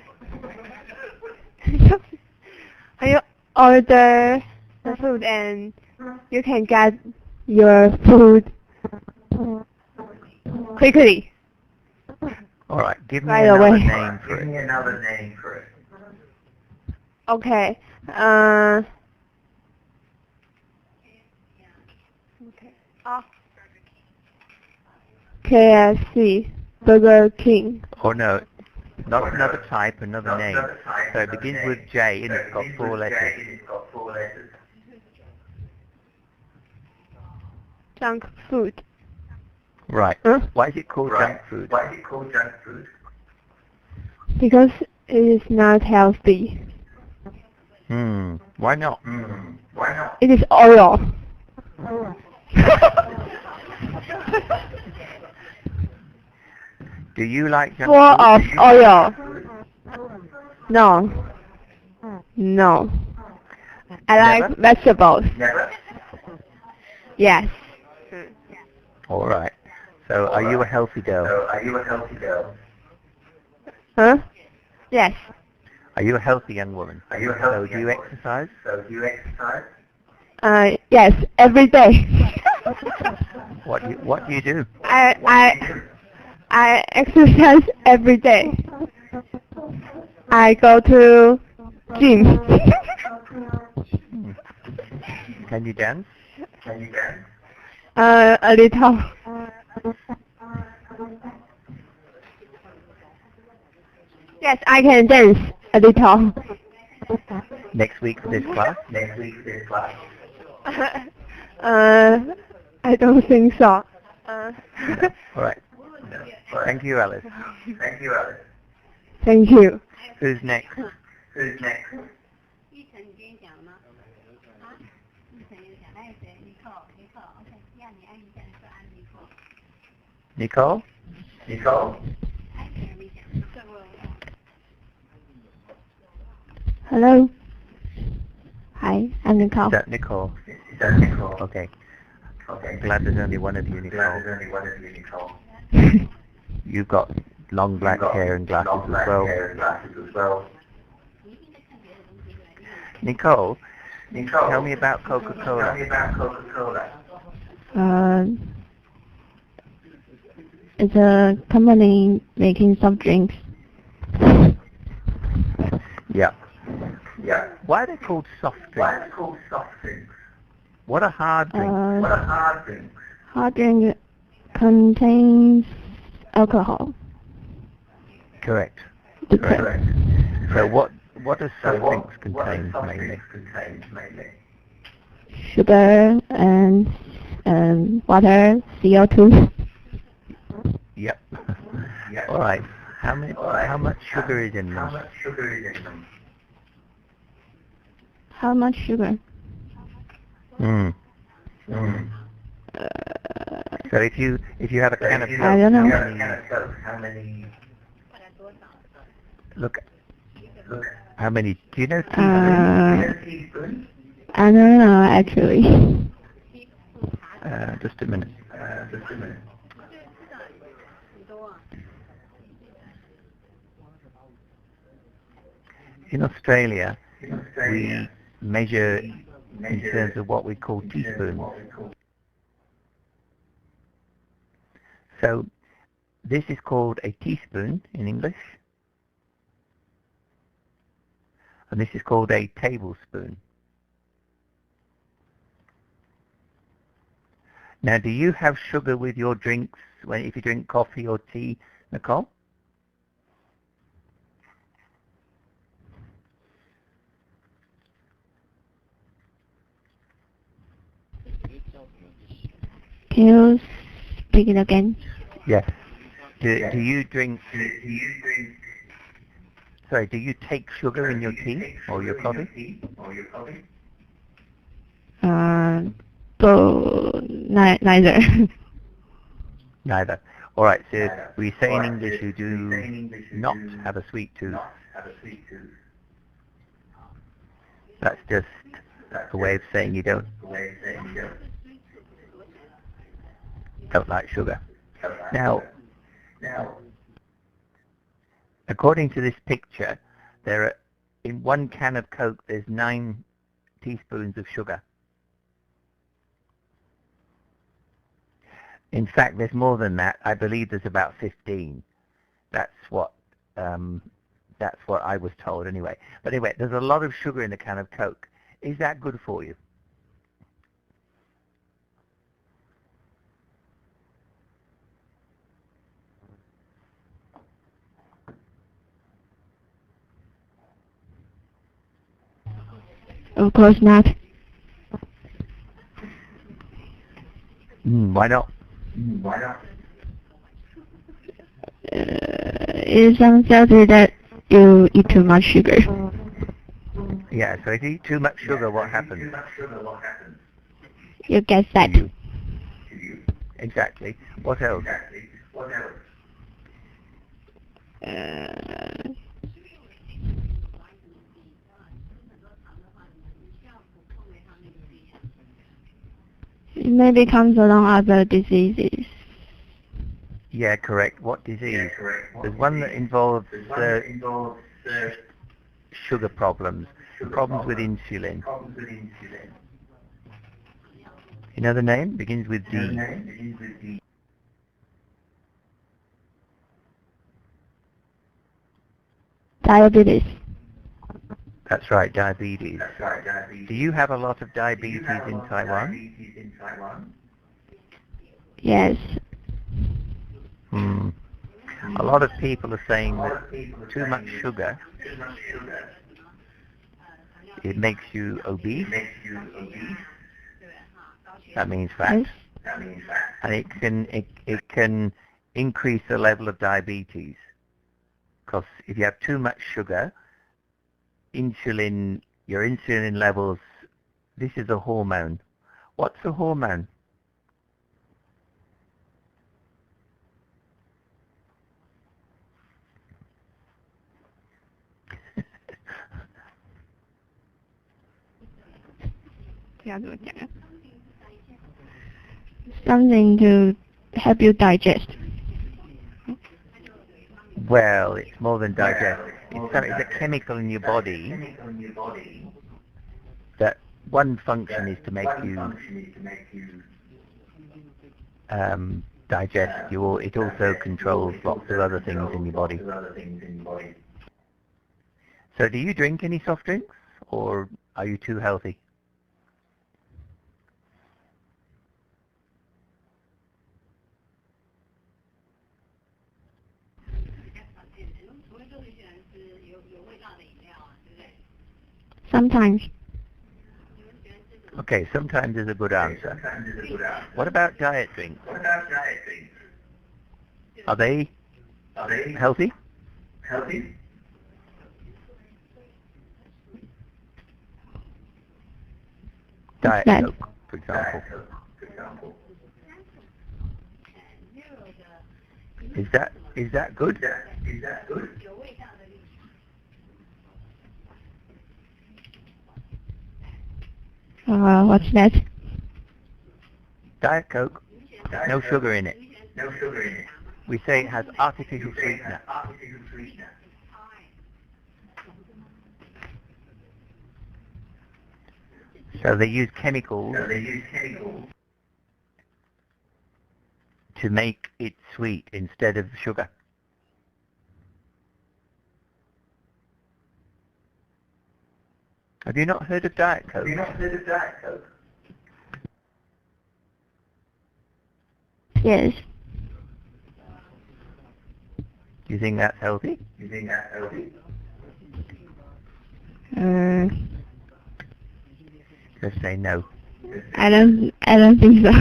when you order the food and you can get your food quickly. All right, give me Right another away. name for it. Okay. KFC, Burger King. Oh no, not another type, another name. So it begins with J and it's got 4 letters. Junk food. Right. Huh? Why is it called junk food? Because it is not healthy. Why not? It is oil. Do you like junk Full food? of oil. No. No. I Never? like vegetables. Yes. All right. So are you a healthy girl? Huh? Yes. Are you a healthy young woman? So do you exercise? Yes, every day. What do you do? I exercise every day. I go to gym. Can you dance? A little. Yes, I can dance a little. Next week for this class? I don't think so. All right. Thank you, Alice. Thank you. Who's next? 玉成你今天讲了吗？啊？玉成有讲，还有谁？Nicole，OK，要你按一下，说按 Nicole。 Nicole? Hello. Hi, I'm Nicole. Is that Nicole? Okay. Glad there's only one of you, Nicole. You've got long black hair and glasses as well. Nicole, tell me about Coca-Cola. It's a company making soft drinks. Yeah. Why are they called soft drinks? What are hard drinks? Hard drink contains alcohol. Correct. Correct. So what does soft drinks contain mainly? Sugar and water, CO2. Yep. All right. How much sugar is in them? How much sugar? So if you have a can of Coke, I don't know. how many? Look. How many? Do you know teaspoons? I don't know actually. Just a minute. In Australia, we measure in terms of what we call teaspoons. So this is called a teaspoon in English, and this is called a tablespoon. Now, do you have sugar with your drinks if you drink coffee or tea, Nicole? Can you speak it again? Yeah. Do you drink? Sorry, do you take sugar in your tea or your coffee? Neither. Neither. All right. So we say in English you do not have a sweet tooth. That's just a way of saying you don't like sugar. Now, according to this picture, in 1 can of Coke there's 9 teaspoons of sugar. In fact, there's more than that. I believe there's about 15. That's what I was told anyway. But anyway, there's a lot of sugar in a can of Coke. Is that good for you? Of course not. Why not? It sounds healthy that you eat too much sugar. Yeah, so if you eat too much sugar, what happens? You get fat. Exactly. What else? It maybe comes along other diseases. Yeah, correct. What disease? There's one that involves sugar problems with insulin. You know the name? Begins with D. Diabetes. That's right, diabetes. Do you have a lot of diabetes in Taiwan? Yes. A lot of people are saying that too much sugar, it makes you obese. That means fat. And it can increase the level of diabetes. Because if you have too much sugar, your insulin levels, this is a hormone. What's a hormone? Something to help you digest. Well, it's more than digest. It's a chemical in your body that one function is to make you digest. It also controls lots of other things in your body. So do you drink any soft drinks, or are you too healthy? Sometimes. Okay, sometimes is a good answer. What about diet drinks? Are they healthy? Diet Coke, for example. Is that good? What's that? Diet Coke, no sugar in it. We say it has artificial sweetener. So they use chemicals to make it sweet instead of sugar. Have you not heard of Diet Coke? Yes. Do you think that's healthy? Just say no. I don't think so.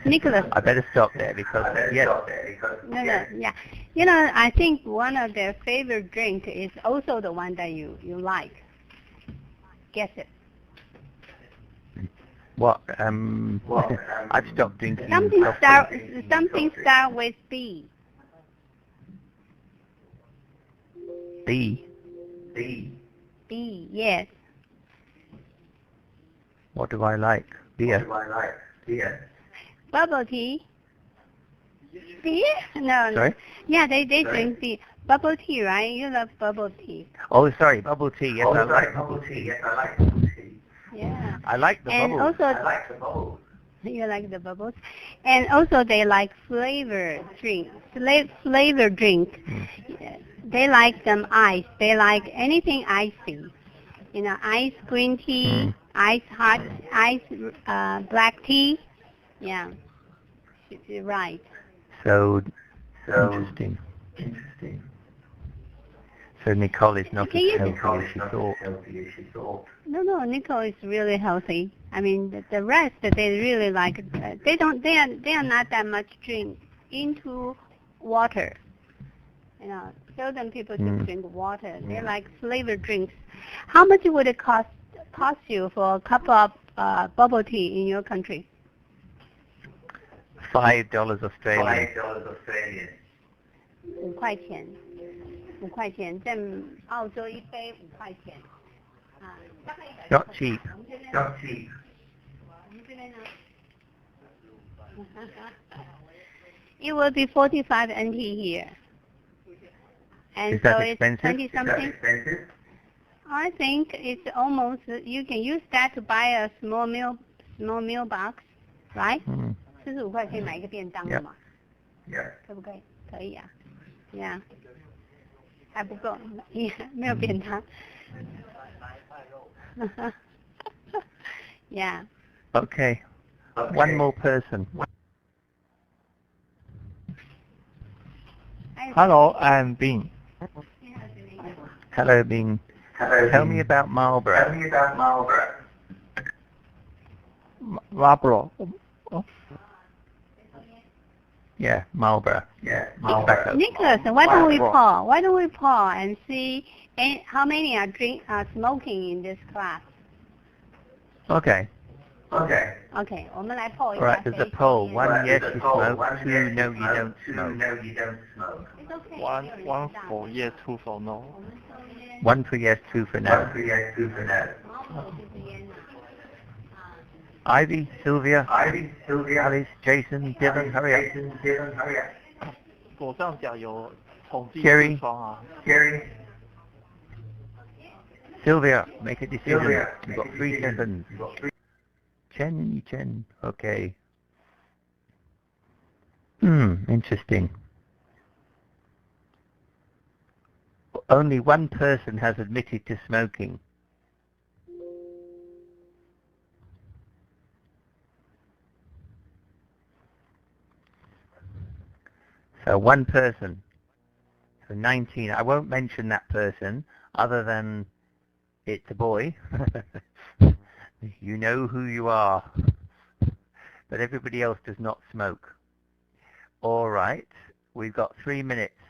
Nicholas. I better stop there because yes. No, yeah. You know, I think one of their favorite drink is also the one that you like. Guess it. What? I've stopped drinking. Something start with B. B. B. Yes. What do I like? Beer. Bubble tea. Beer? No. Sorry? Yeah, they drink beer. Bubble tea, right? You love bubble tea. Oh, sorry, bubble tea. Yes, I like bubble tea. Yeah. I like the bubbles. Also, you like the bubbles, and also they like flavor drink. Flavor drink. They like them ice. They like anything icy. You know, ice green tea, ice hot, ice black tea. Yeah, you're right. So interesting. So Nicole is not as healthy as she thought. No, Nicole is really healthy. I mean, the rest they really like. They are not that much into water. You know, seldom people just drink water. They like flavored drinks. How much would it cost you for a cup of bubble tea in your country? $5 Australian. 5块钱，在澳洲一杯5块钱。Not cheap. 我们这边呢？It will be 45 NT here. And Is that so expensive? It's 20 something. I think it's almost, you can use that to buy a small meal box, right? 45块可以买一个便当了嘛？ 可不可以？可以啊。Yeah. 还不够，没有便当。Yeah. Okay. One more person. Hello, I'm Bing. Hello, Bing. Tell me about Marlboro. Marlboro. Yeah, Marlboro. Tobacco. Nicholas, why don't we pause? Why don't we pause and see how many are smoking in this class? Okay. Okay, 我们来 poll 一 All 下。 right, there's a poll. 1, yes, you smoke. 2, no, you don't smoke. It's okay. One for yes, 2 for no. 1 for yes, 2 for no. Ivy, Sylvia, Alice, Jason, Dylan, hurry up. 左上角有统计 Jerry. 双啊。 Sylvia, make a decision. You've got 3 seconds. Chen, okay. Interesting. Only one person has admitted to smoking. So one person. So 19. I won't mention that person other than it's a boy. You know who you are. But everybody else does not smoke. All right. We've got 3 minutes.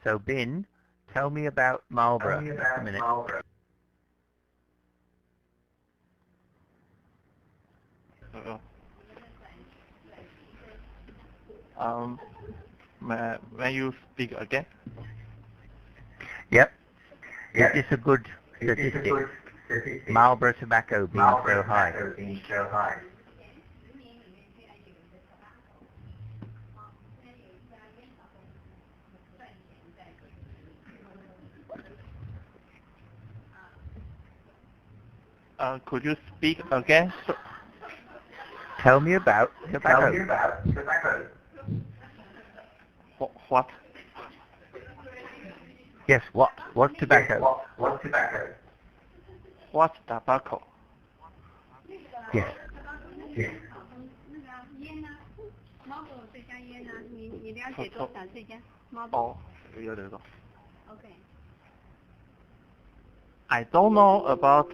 So Bin, tell me about Marlboro. Just a minute. May you speak again? Yep. Is this a good statistic? Marlboro tobacco being so high. Could you speak again? Tell me about tobacco. What? Yes, what? What tobacco? What tobacco? Yes. Marlboro 这家烟呢？你了解多少这家 Marlboro？ 哦，有点多。 Okay. I don't know about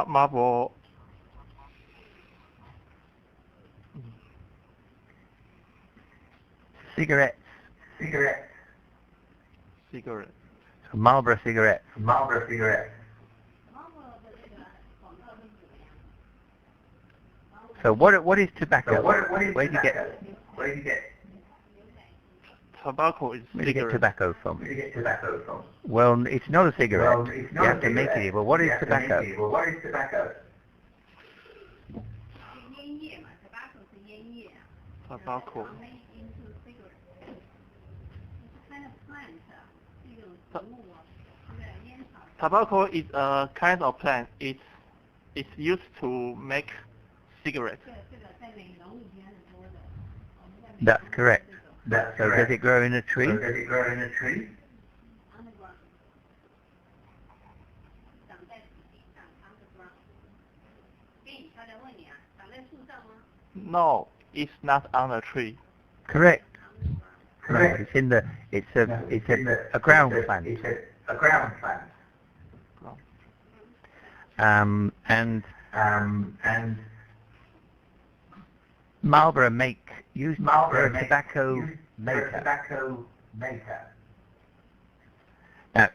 Marlboro. Cigarettes. Cigarette. Cigarette. Marlboro cigarettes. Marlboro cigarette. So what is tobacco? So what is Where do you tobacco? get Where do you get? Tobacco is where do you get cigarette. tobacco from? Where do you get tobacco from? Well, it's not a cigarette. Well, it's You not have a to make cigarette. it. But what You is have to make tobacco? it. Well, what is tobacco? Tobacco. Tobacco is a kind of plant. It's used to make cigarettes. That's correct. That's So correct. does it grow in a tree? So does it grow in a tree? No, it's not on a tree. Correct. Correct. No, it's in the. It's a ground plant. It's a ground plant. And Marlboro use Marlboro tobacco use maker. tobacco maker. Now,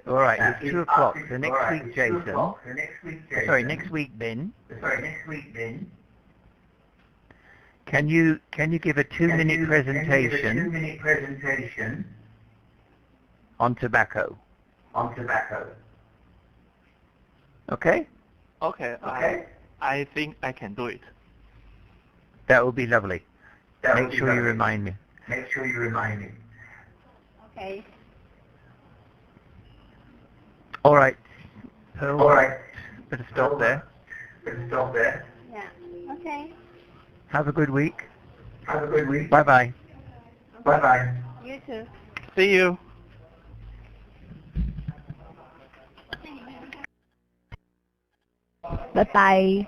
all right, it's 2 o'clock. So next Alright, week, it's 2 Jason. o'clock. So next week, Jason. Sorry, next week, Ben. Sorry, next week, Ben. Can you give a 2-minute presentation 2-minute presentation on tobacco? on tobacco? Okay? Okay. Okay. I think I can do it. That would be lovely. That would Make be sure you lovely. remind me. Make sure you remind me. Okay. All right. So, All right. better stop there. Let's stop there. Yeah. Okay. Have a good week. Have a good week. Bye-bye. Bye-bye. You too. See you. Bye bye.